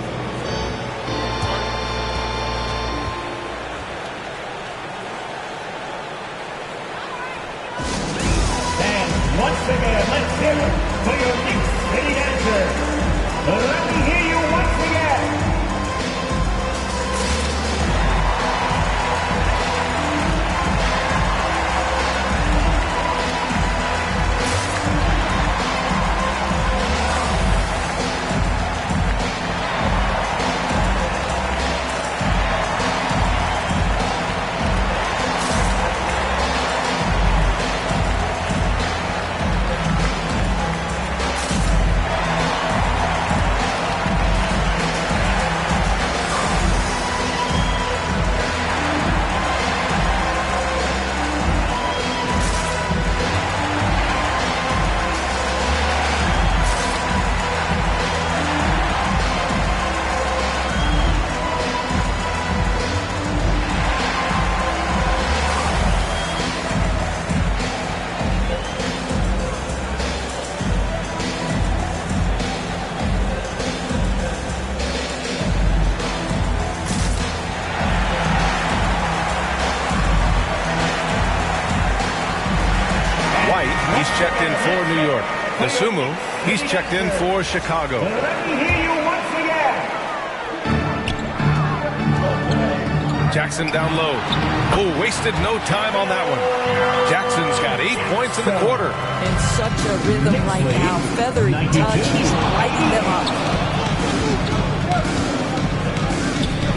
And once again, let's hear it for your Knicks City answer. Let me hear you once again. Checked in for New York. Dosunmu, he's checked in for Chicago. Let me hear you once again. Jackson down low. Oh, wasted no time on that one. Jackson's got 8 points in the quarter. In such a rhythm right now. Feathery touch. He's lighting them up.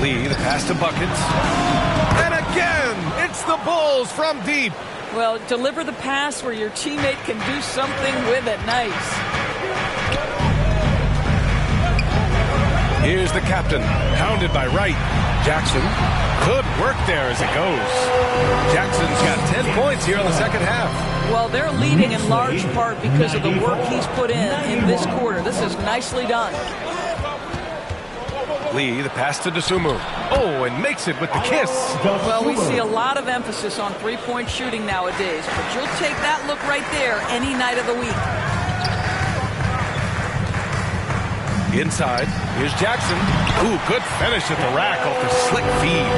Lee, the pass to Buckets. And again, it's the Bulls from deep. Well, deliver the pass where your teammate can do something with it. Nice. Here's the captain, hounded by Wright. Jackson, good work there as it goes. Jackson's got 10 points here in the second half. Well, they're leading in large part because of the work he's put in this quarter. This is nicely done. Lee, the pass to Dosunmu. Oh, and makes it with the kiss. Well, we see a lot of emphasis on three-point shooting nowadays, but you'll take that look right there any night of the week. Inside, here's Jackson. Ooh, good finish at the rack off the slick feed.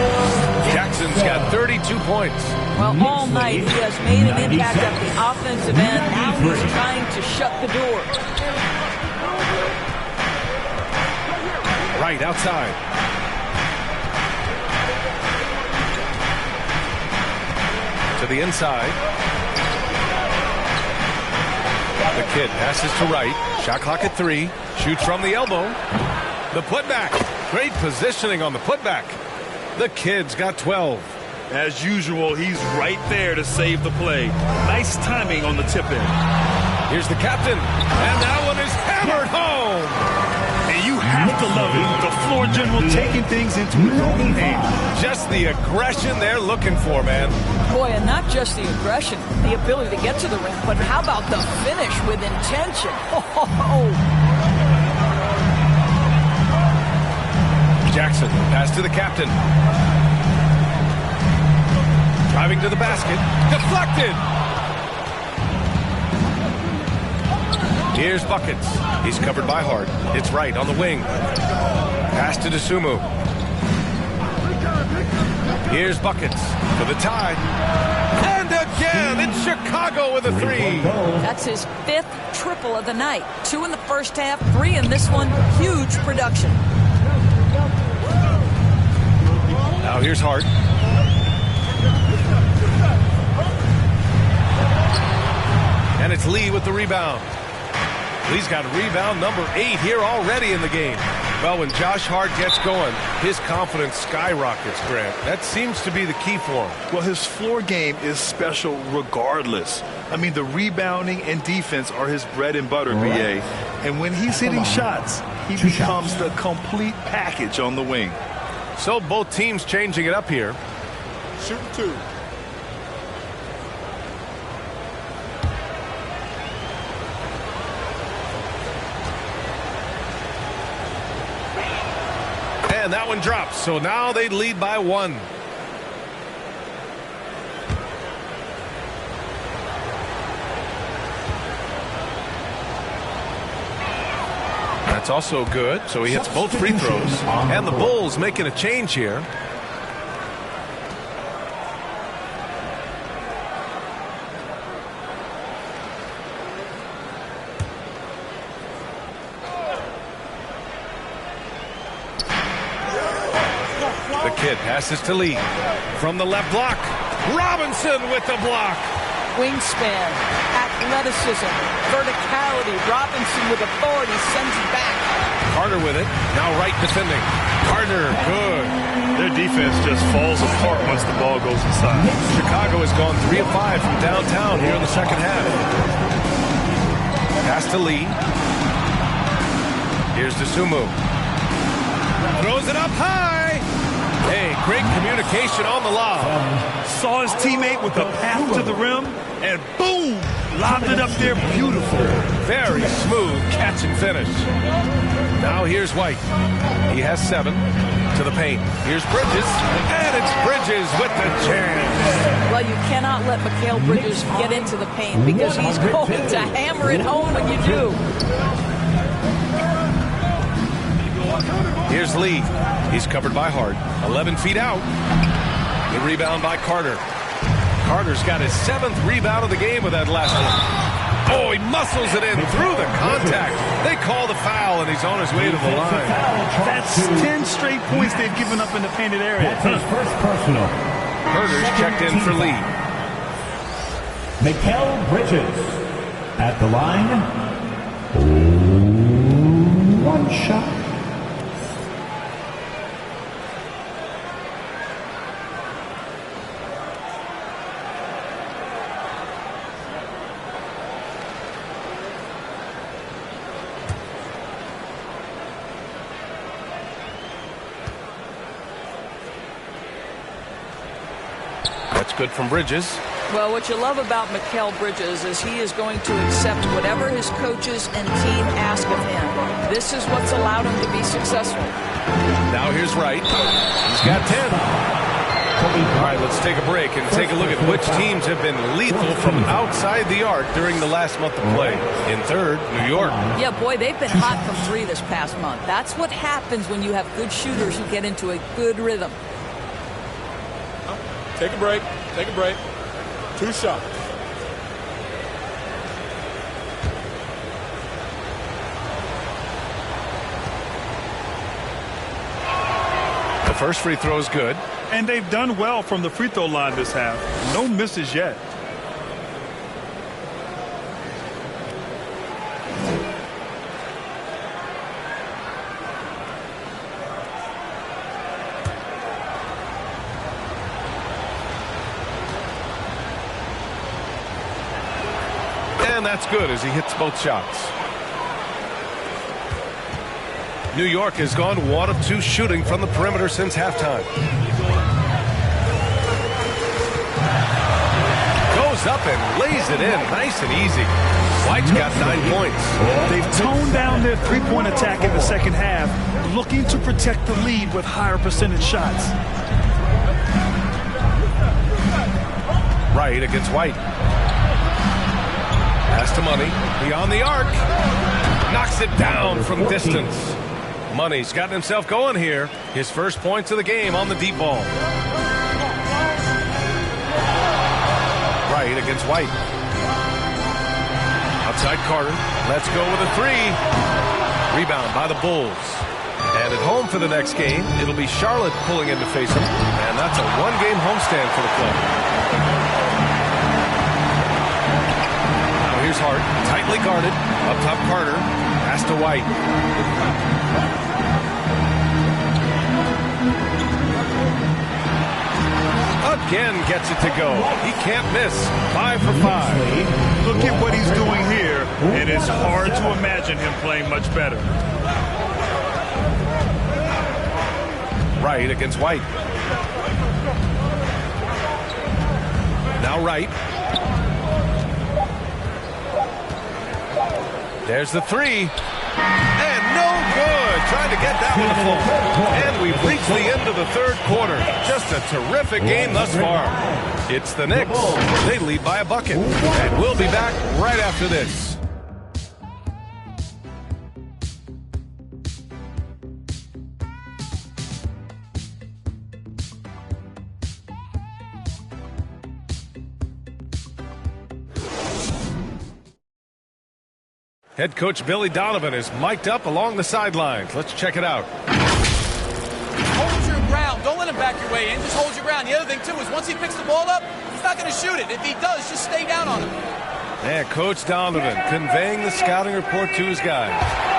Jackson's got 32 points. Well, all night he has made an impact at the offensive end. Now he's trying to shut the door. Right outside. To the inside. The kid passes to Wright. Shot clock at 3. Shoots from the elbow. The putback. Great positioning on the putback. The kid's got 12. As usual, he's right there to save the play. Nice timing on the tip in. Here's the captain. And that one is hammered home. And you have to love it. The floor general taking things into his own hands. Just the aggression they're looking for, man. Boy, and not just the aggression, the ability to get to the rim, but how about the finish with intention? Jackson, pass to the captain. Driving to the basket. Deflected. Here's Buckets. He's covered by Hart. It's Wright on the wing. Pass to Dosunmu. Here's Buckets for the tie. And again, it's Chicago with a 3. That's his 5th triple of the night. 2 in the first half, 3 in this one. Huge production. Now here's Hart. And it's Lee with the rebound. Lee's got rebound number 8 here already in the game. Well, when Josh Hart gets going, his confidence skyrockets, Grant. That seems to be the key for him. Well, his floor game is special regardless. I mean, the rebounding and defense are his bread and butter, BA. And when he's hitting shots, he becomes the complete package on the wing. So both teams changing it up here. Shooting 2. And that one drops. So now they lead by 1. That's also good, so he hits both free throws. And the Bulls making a change here. The kid passes to Lee. From the left block, Robinson with the block. Wingspan, athleticism, verticality. Robinson with authority sends it back. Carter with it. Now Wright defending. Carter, good. Their defense just falls apart once the ball goes inside. Chicago has gone 3 of 5 from downtown here in the second half. Pass to Lee. Here's Dosunmu. Throws it up high. Hey, great communication on the lob. Saw his teammate with a path to the rim, and boom, lobbed it up there. Beautiful. Very smooth catch and finish. Now here's White. He has 7 to the paint. Here's Bridges, and it's Bridges with the jam. Well, you cannot let Mikal Bridges get into the paint because he's going to hammer it home when you do. Here's Lee. He's covered by Hart. 11 feet out. The rebound by Carter. Carter's got his 7th rebound of the game with that last one. Oh, he muscles it in through the contact. They call the foul, and he's on his way to the line. That's 10 straight points they've given up in the painted area. That's his first personal. Herter's checked in for Lee. Mikal Bridges at the line. 1 shot. Good from Bridges. Well, what you love about Mikal Bridges is he is going to accept whatever his coaches and team ask of him. This is what's allowed him to be successful. Now here's Wright. He's got 10. All right, let's take a break and take a look at which teams have been lethal from outside the arc during the last month of play. In third, New York. Yeah, boy, they've been hot from 3 this past month. That's what happens when you have good shooters who get into a good rhythm. Take a break. Take a break. 2 shots. The first free throw is good. And they've done well from the free throw line this half. No misses yet. And that's good as he hits both shots. New York has gone 1 of 2 shooting from the perimeter since halftime. Goes up and lays it in nice and easy. White's got 9 points. They've toned down their three-point attack in the second half, looking to protect the lead with higher percentage shots. Right against White. Pass to Money. Beyond the arc. Knocks it down from distance. Money's gotten himself going here. His first points of the game on the deep ball. Right against White. Outside Carter. Let's go with a 3. Rebound by the Bulls. And at home for the next game, it'll be Charlotte pulling in to face them. And that's a 1-game homestand for the club. Now here's Hart. Tightly guarded. Up top Carter. Pass to White. Again gets it to go. He can't miss. 5 for 5. Look at what he's doing here, and it's hard to imagine him playing much better. Right against White. Now Wright. There's the 3. And no good. Trying to get that one to fall. And we've reached the end of the third quarter. Just a terrific game thus far. It's the Knicks. They lead by a bucket. And we'll be back right after this. Head coach Billy Donovan is mic'd up along the sidelines. Let's check it out. Hold your ground. Don't let him back your way in. Just hold your ground. The other thing, too, is once he picks the ball up, he's not going to shoot it. If he does, just stay down on him. And Coach Donovan conveying the scouting report to his guys.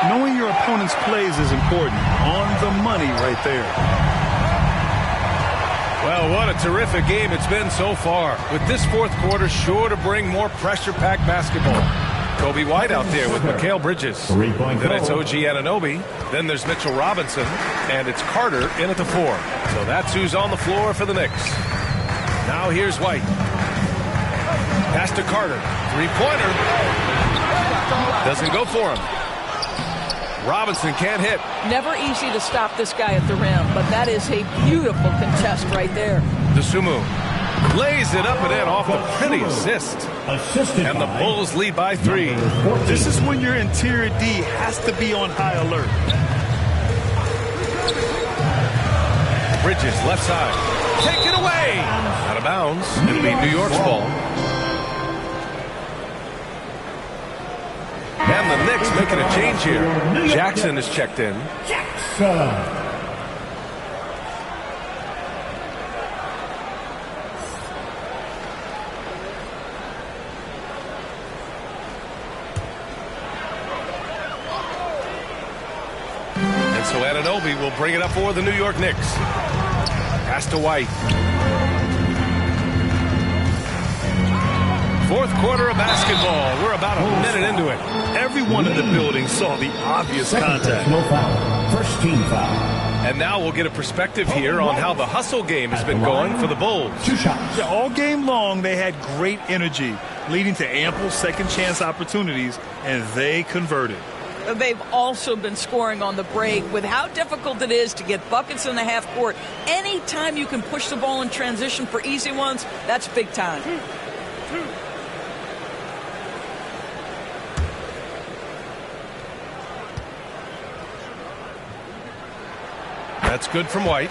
Knowing your opponent's plays is important. On the money right there. Well, what a terrific game it's been so far. With this fourth quarter sure to bring more pressure-packed basketball. Kobe White out there with Mikal Bridges. Then it's OG Anunoby. Then there's Mitchell Robinson. And it's Carter in at the 4. So that's who's on the floor for the Knicks. Now here's White. Pass to Carter. Three-pointer. Doesn't go for him. Robinson can't hit. Never easy to stop this guy at the rim, but that is a beautiful contest right there. Dosunmu lays it up and in off the pretty assist. And the Bulls lead by 3. This is when your interior D has to be on high alert. Bridges, left side. Take it away. Out of bounds. It'll be New York's ball. And the Knicks making a change here. Jackson is checked in. And so Anunoby will bring it up for the New York Knicks. Pass to White. Fourth quarter of basketball. We're about a minute into it. Everyone in the building saw the obvious contact. No foul. First team foul. And now we'll get a perspective here on how the hustle game has been going for the Bulls. 2 shots. Yeah, all game long, they had great energy, leading to ample second chance opportunities, and they converted. They've also been scoring on the break. With how difficult it is to get buckets in the half court, anytime you can push the ball in transition for easy ones, that's big time. That's good from White.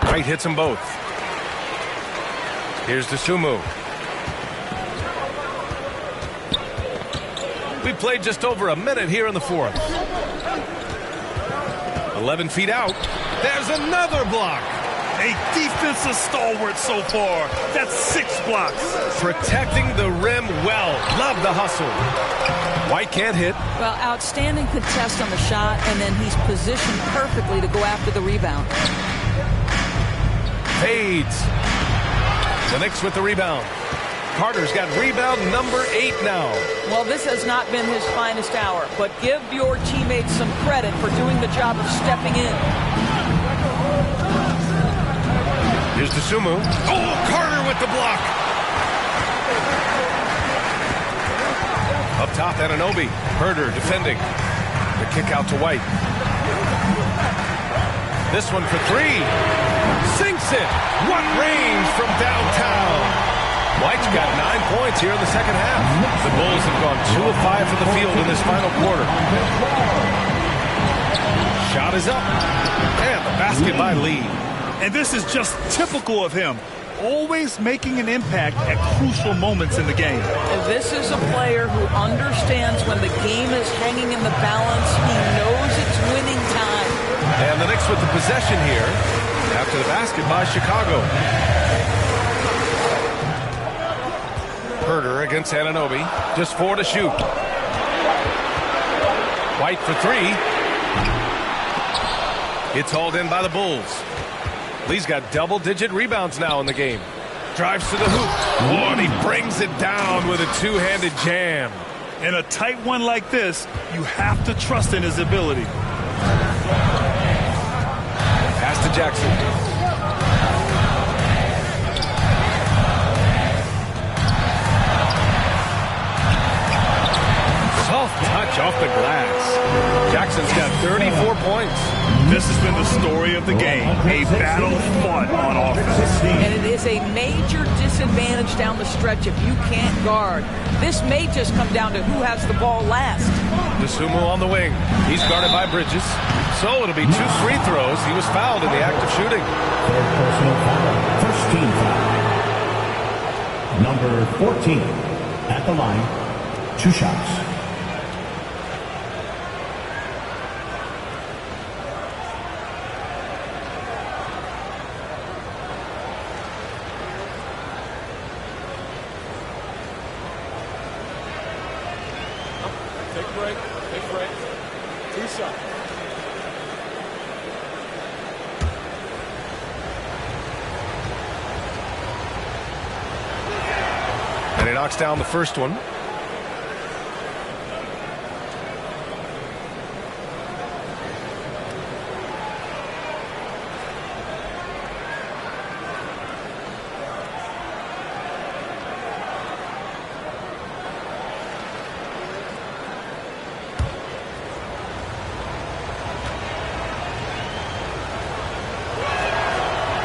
White hits them both. Here's Dosunmu. We played just over a minute here in the fourth. 11 feet out. There's another block. A defensive stalwart so far. That's 6 blocks. Protecting the rim well. Love the hustle. White can't hit. Well, outstanding contest on the shot, and then he's positioned perfectly to go after the rebound. Fades. The Knicks with the rebound. Carter's got rebound number 8 now. Well, this has not been his finest hour, but give your teammates some credit for doing the job of stepping in. Here's Dosunmu. Oh, Carter with the block. Up top, Anunoby. Herder defending. The kick out to White. This one for 3. Sinks it. What range from downtown. White's got 9 points here in the second half. The Bulls have gone 2 of 5 from the field in this final quarter. Shot is up. And the basket by Lee. And this is just typical of him. Always making an impact at crucial moments in the game. And this is a player who understands when the game is hanging in the balance. He knows it's winning time. And the Knicks with the possession here after the basket by Chicago. Herder against Anunoby. Just 4 to shoot. White for 3. It's hauled in by the Bulls. Lee's got double-digit rebounds now in the game. Drives to the hoop. Oh, and he brings it down with a two-handed jam. In a tight one like this, you have to trust in his ability. Pass to Jackson. Soft touch off the glass. Jackson's got 34 points. This has been the story of the game, a battle fought on offense. And it is a major disadvantage down the stretch if you can't guard. This may just come down to who has the ball last. Dosunmu on the wing. He's guarded by Bridges. So it'll be 2 free throws. He was fouled in the act of shooting. Third personal foul. First team foul. Number 14 at the line. 2 shots. Take break. Take break. 2 shots. And he knocks down the first one.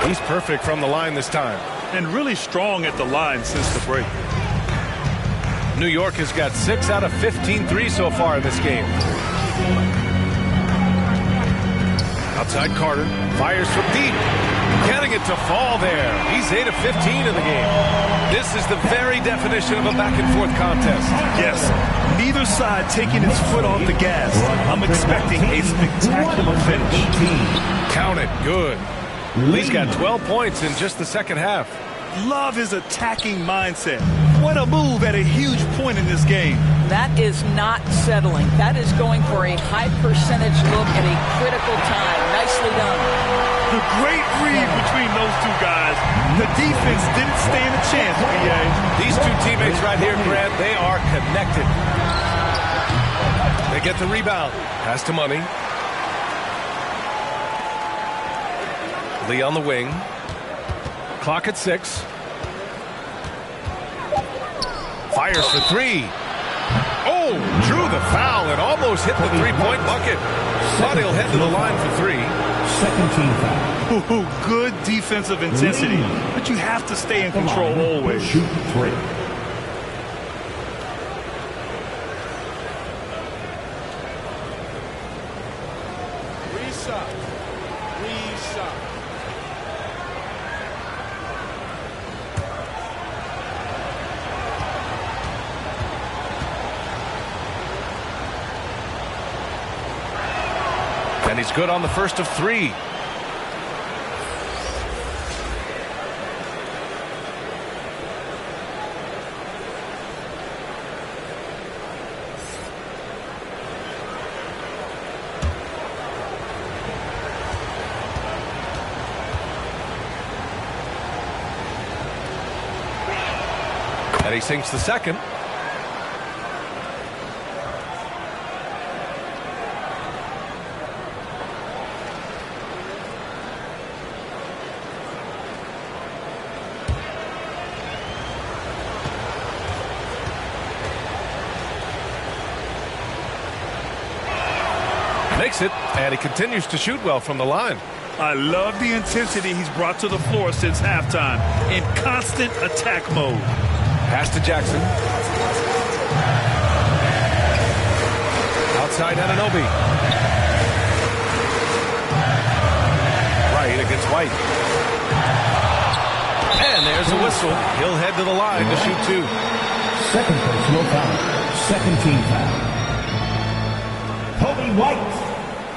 He's perfect from the line this time. And really strong at the line since the break. New York has got 6 out of 15 threes so far in this game. Outside Carter. Fires from deep. Getting it to fall there. He's 8 of 15 in the game. This is the very definition of a back-and-forth contest. Yes. Neither side taking its foot off the gas. I'm expecting a spectacular finish. Count it. Good. He's got 12 points in just the second half. Love his attacking mindset. What a move at a huge point in this game. That is not settling. That is going for a high percentage look at a critical time. Nicely done. The great read between those two guys. The defense didn't stand a chance, BA. These two teammates right here, Grant, they are connected. They get the rebound. Pass to Money. Lee on the wing. Clock at 6. Fires for 3. Oh, drew the foul and almost hit the 3-point bucket. But he'll head to the line for 3. Second team foul. Ooh, good defensive intensity. But you have to stay in control always. Shoot 3. Reset. And he's good on the first of 3. And he sinks the second. Makes it, and he continues to shoot well from the line. I love the intensity he's brought to the floor since halftime. In constant attack mode. Pass to Jackson. Outside Anunoby. Right against White. And there's a whistle. He'll head to the line to shoot 2. Second personal foul. Second team foul. Kobe White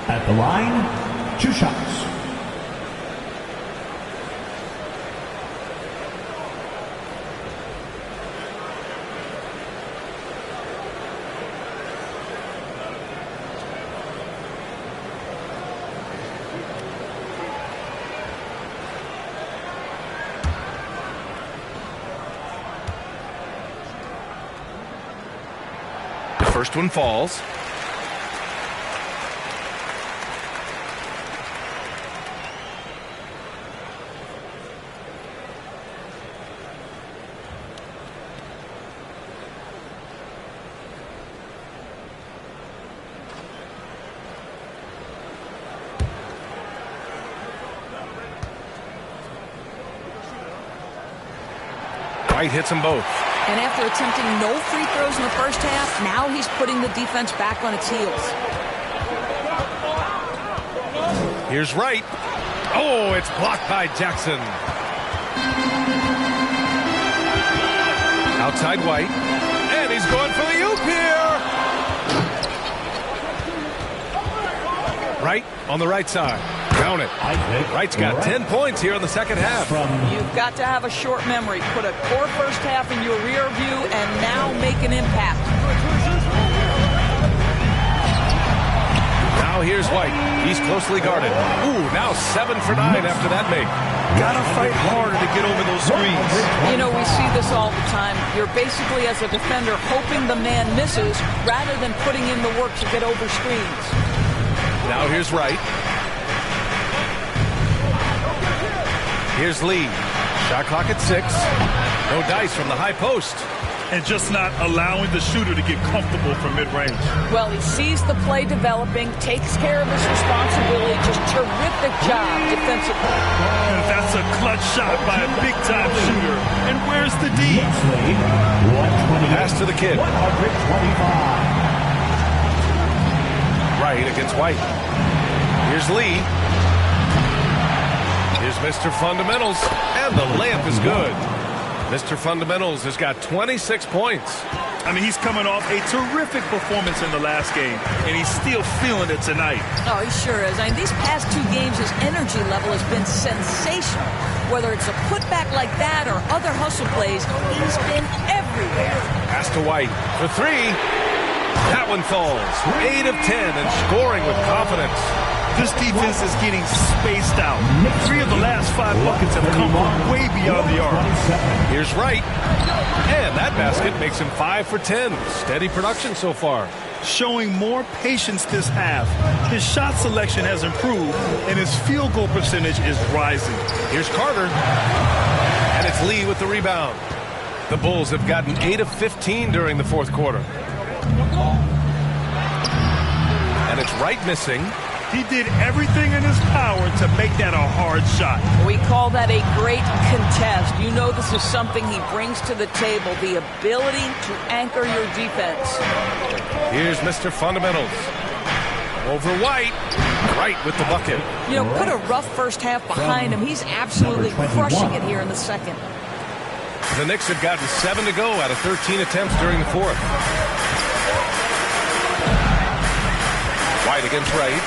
at the line. 2 shots. First one falls. White hits them both. And after attempting no free throws in the first half, now he's putting the defense back on its heels. Here's Wright. Oh, it's blocked by Jackson. Outside White. And he's going for the oop here. Wright on the right side. Count it. Wright's got 10 points here in the second half. You've got to have a short memory. Put a core first half in your rear view and now make an impact. Now here's White. He's closely guarded. Ooh, now 7 for 9 after that make. Gotta fight harder to get over those screens. You know, we see this all the time. You're basically, as a defender, hoping the man misses rather than putting in the work to get over screens. Now here's Wright. Here's Lee. Shot clock at 6. No dice from the high post. And just not allowing the shooter to get comfortable from mid-range. Well, he sees the play developing, takes care of his responsibility. Just terrific job defensively. And that's a clutch shot by a big-time shooter. And where's the D? Pass to the kid. 125. Right against White. Here's Lee. Here's Mr. Fundamentals. And the layup is good. Mr. Fundamentals has got 26 points. I mean, he's coming off a terrific performance in the last game, and he's still feeling it tonight. Oh, he sure is. I mean, these past 2 games, his energy level has been sensational. Whether it's a putback like that or other hustle plays, he's been everywhere. Pass to White for 3. That one falls. 8 of 10 and scoring with confidence. This defense is getting spaced out. 3 of the last 5 buckets have come from way beyond the arc. Here's Wright. And that basket makes him 5 for 10. Steady production so far. Showing more patience this half. His shot selection has improved, and his field goal percentage is rising. Here's Carter. And it's Lee with the rebound. The Bulls have gotten 8 of 15 during the fourth quarter. And it's Wright missing. He did everything in his power to make that a hard shot. We call that a great contest. You know this is something he brings to the table, the ability to anchor your defense. Here's Mr. Fundamentals. Over White. Wright with the bucket. You know, put a rough first half behind him. He's absolutely crushing it here in the second. The Knicks have gotten 7 to go out of 13 attempts during the fourth. White against Wright.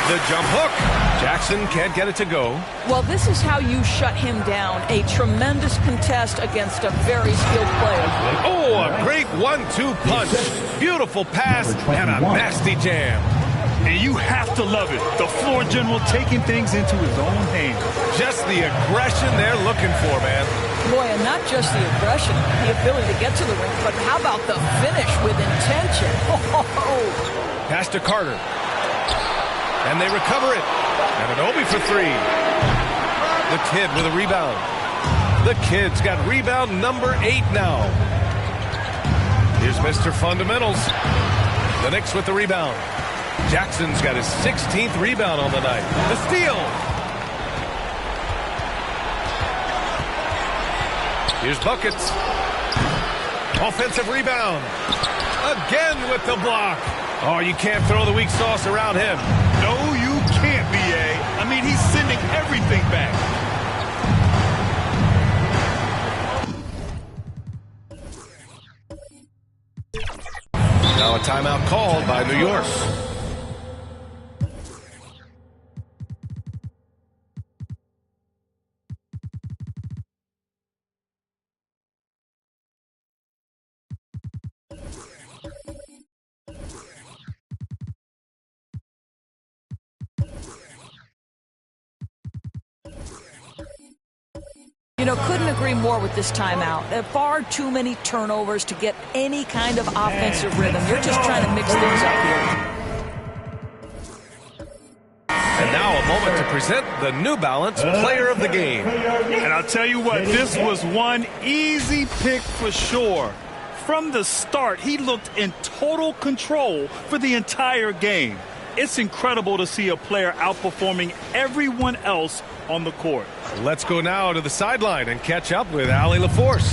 The jump hook. Jackson can't get it to go. Well, this is how you shut him down. A tremendous contest against a very skilled player. Oh, a great 1-2 punch. Beautiful pass and a nasty jam. And you have to love it. The floor general taking things into his own hands. Just the aggression they're looking for, man. Boy, and not just the aggression, the ability to get to the ring, but how about the finish with intention? Pass to Carter. And they recover it. And an Obi for 3. The kid with a rebound. The kid's got rebound number 8 now. Here's Mr. Fundamentals. The Knicks with the rebound. Jackson's got his 16th rebound on the night. The steal. Here's buckets. Offensive rebound. Again with the block. Oh, you can't throw the weak sauce around him. No, you can't, B.A. I mean, he's sending everything back. Now a timeout called by New York. You know, couldn't agree more with this timeout. There are far too many turnovers to get any kind of offensive rhythm. You're just trying to mix things up here. And now a moment to present the New Balance Player of the Game. And I'll tell you what, this was one easy pick for sure. From the start, he looked in total control for the entire game. It's incredible to see a player outperforming everyone else on the court. Let's go now to the sideline and catch up with Allie LaForce.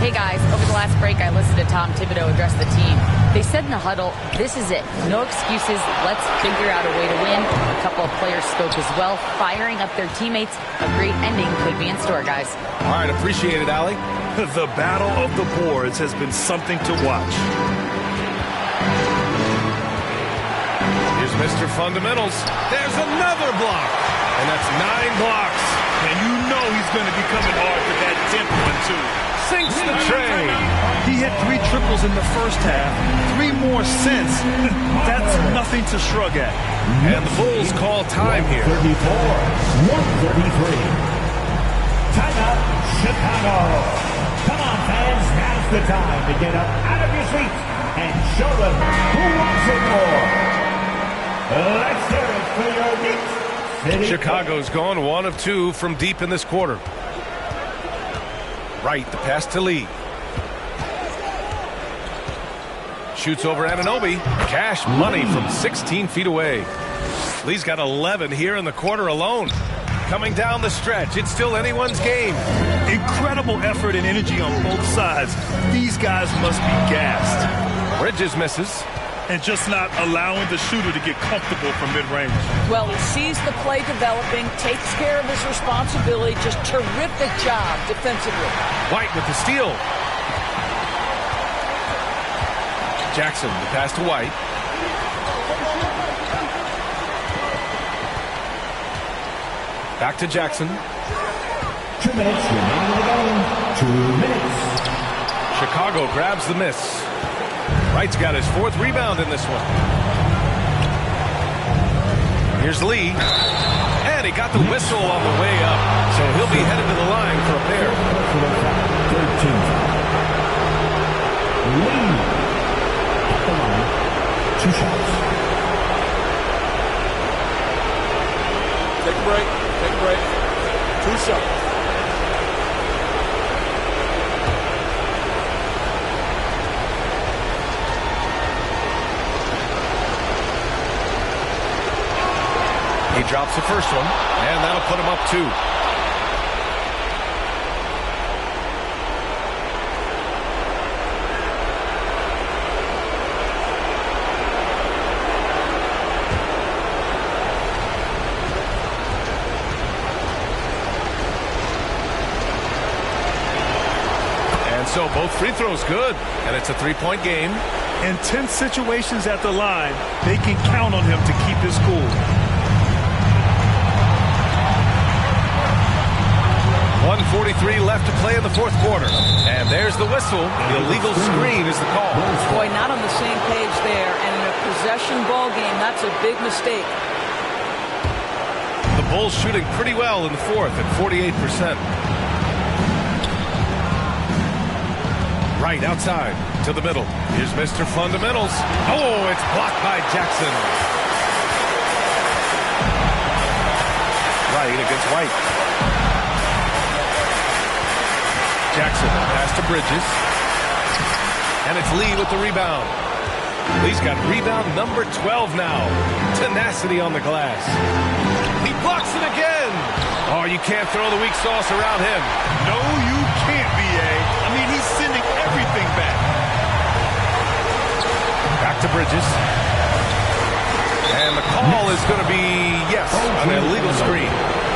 Hey guys, over the last break I listened to Tom Thibodeau address the team. They said in the huddle, this is it. No excuses. Let's figure out a way to win. A couple of players spoke as well, firing up their teammates. A great ending could be in store, guys. All right, appreciate it, Allie. The battle of the boards has been something to watch. Here's Mr. Fundamentals. There's another block. And that's 9 blocks. And you know he's going to be coming hard for that 10th one, too. Sinks the tray. He hit 3 triples in the first half, 3 more since. That's nothing to shrug at. And the Bulls call time here. 133. Timeout, Chicago. Come on, fans. Now's the time to get up out of your seats and show them who wants it more. Let's hear it for your Knicks. Chicago's gone 1 of 2 from deep in this quarter. Right, the pass to Lee. Shoots over Anunoby. Cash money from 16 feet away. Lee's got 11 here in the quarter alone. Coming down the stretch, it's still anyone's game. Incredible effort and energy on both sides. These guys must be gassed. Bridges misses. And just not allowing the shooter to get comfortable from mid-range. Well, he sees the play developing, takes care of his responsibility. Just terrific job defensively. White with the steal. Jackson, the pass to White. Back to Jackson. 2 minutes remaining in the game. 2 minutes. Chicago grabs the miss. Wright's got his 4th rebound in this one. Here's Lee. And he got the whistle on the way up. So he'll be headed to the line for a pair. 13. Lee. At the line. 2 shots. Take a break. Take a break. 2 shots. He drops the first one, and that'll put him up 2. And so both free throws good, and it's a 3-point game. In tense situations at the line, they can count on him to keep his cool. 1:43 left to play in the 4th quarter. And there's the whistle. The illegal screen is the call. Boy, not on the same page there. And in a possession ball game, that's a big mistake. The Bulls shooting pretty well in the 4th at 48%. Right outside to the middle. Here's Mr. Fundamentals. Oh, it's blocked by Jackson. Right against White. Jackson pass to Bridges. And it's Lee with the rebound. Lee's got rebound number 12 now. Tenacity on the glass. He blocks it again. Oh, you can't throw the weak sauce around him. No, you can't, B.A. I mean, he's sending everything back. Back to Bridges. And the call is going to be, yes, an illegal screen.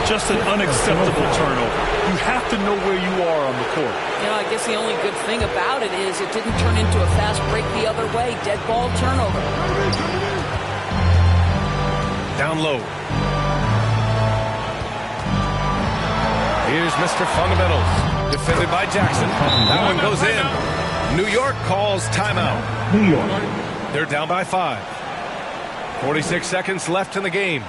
Just an unacceptable turnover. You have to know where you are on the court. You know, I guess the only good thing about it is it didn't turn into a fast break the other way. Dead ball turnover. Down low. Here's Mr. Fundamentals. Defended by Jackson. That one goes in. New York calls timeout. New York. They're down by 5. 46 seconds left in the game.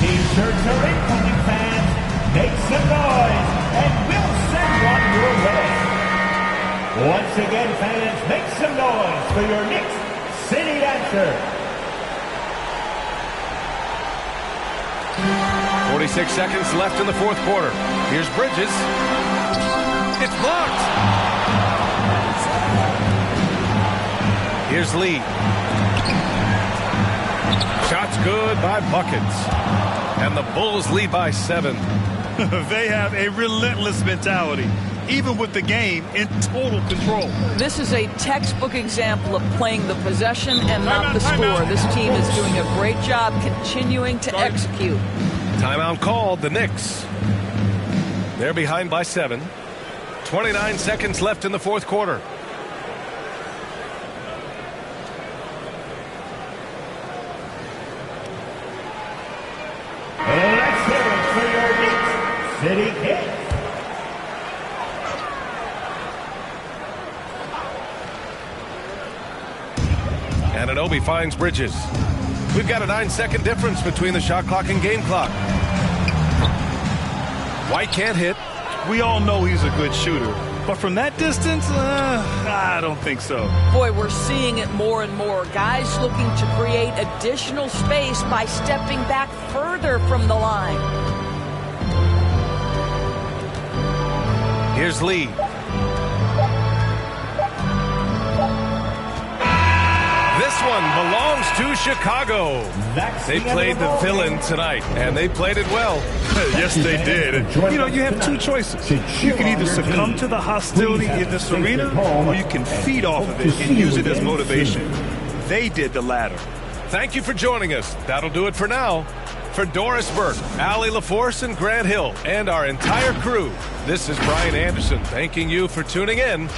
T-shirts are incoming, fans. Make some noise, and we'll send one your way. Once again, fans, make some noise for your Knicks City Dancer. 46 seconds left in the 4th quarter. Here's Bridges. It's blocked. Here's Lee. Shot's good by Buckets. And the Bulls lead by 7. They have a relentless mentality, even with the game in total control. This is a textbook example of playing the possession and not the score. This team is doing a great job continuing to execute. Timeout called, the Knicks. They're behind by 7. 29 seconds left in the fourth quarter. Let's hear it for your Knicks City Kings. Anunoby finds Bridges. We've got a 9-second difference between the shot clock and game clock. White can't hit. We all know he's a good shooter, but from that distance, I don't think so. Boy, we're seeing it more and more. Guys looking to create additional space by stepping back further from the line. Here's Lee. This one belongs to Chicago. They played the villain tonight, and they played it well. Yes, they did. And, you have two choices. You can either succumb to the hostility in this arena, or you can feed off of it and use it as motivation. They did the latter. Thank you for joining us. That'll do it for now. For Doris Burke, Allie LaForce, and Grant Hill, and our entire crew, this is Brian Anderson thanking you for tuning in.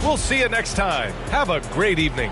We'll see you next time. Have a great evening.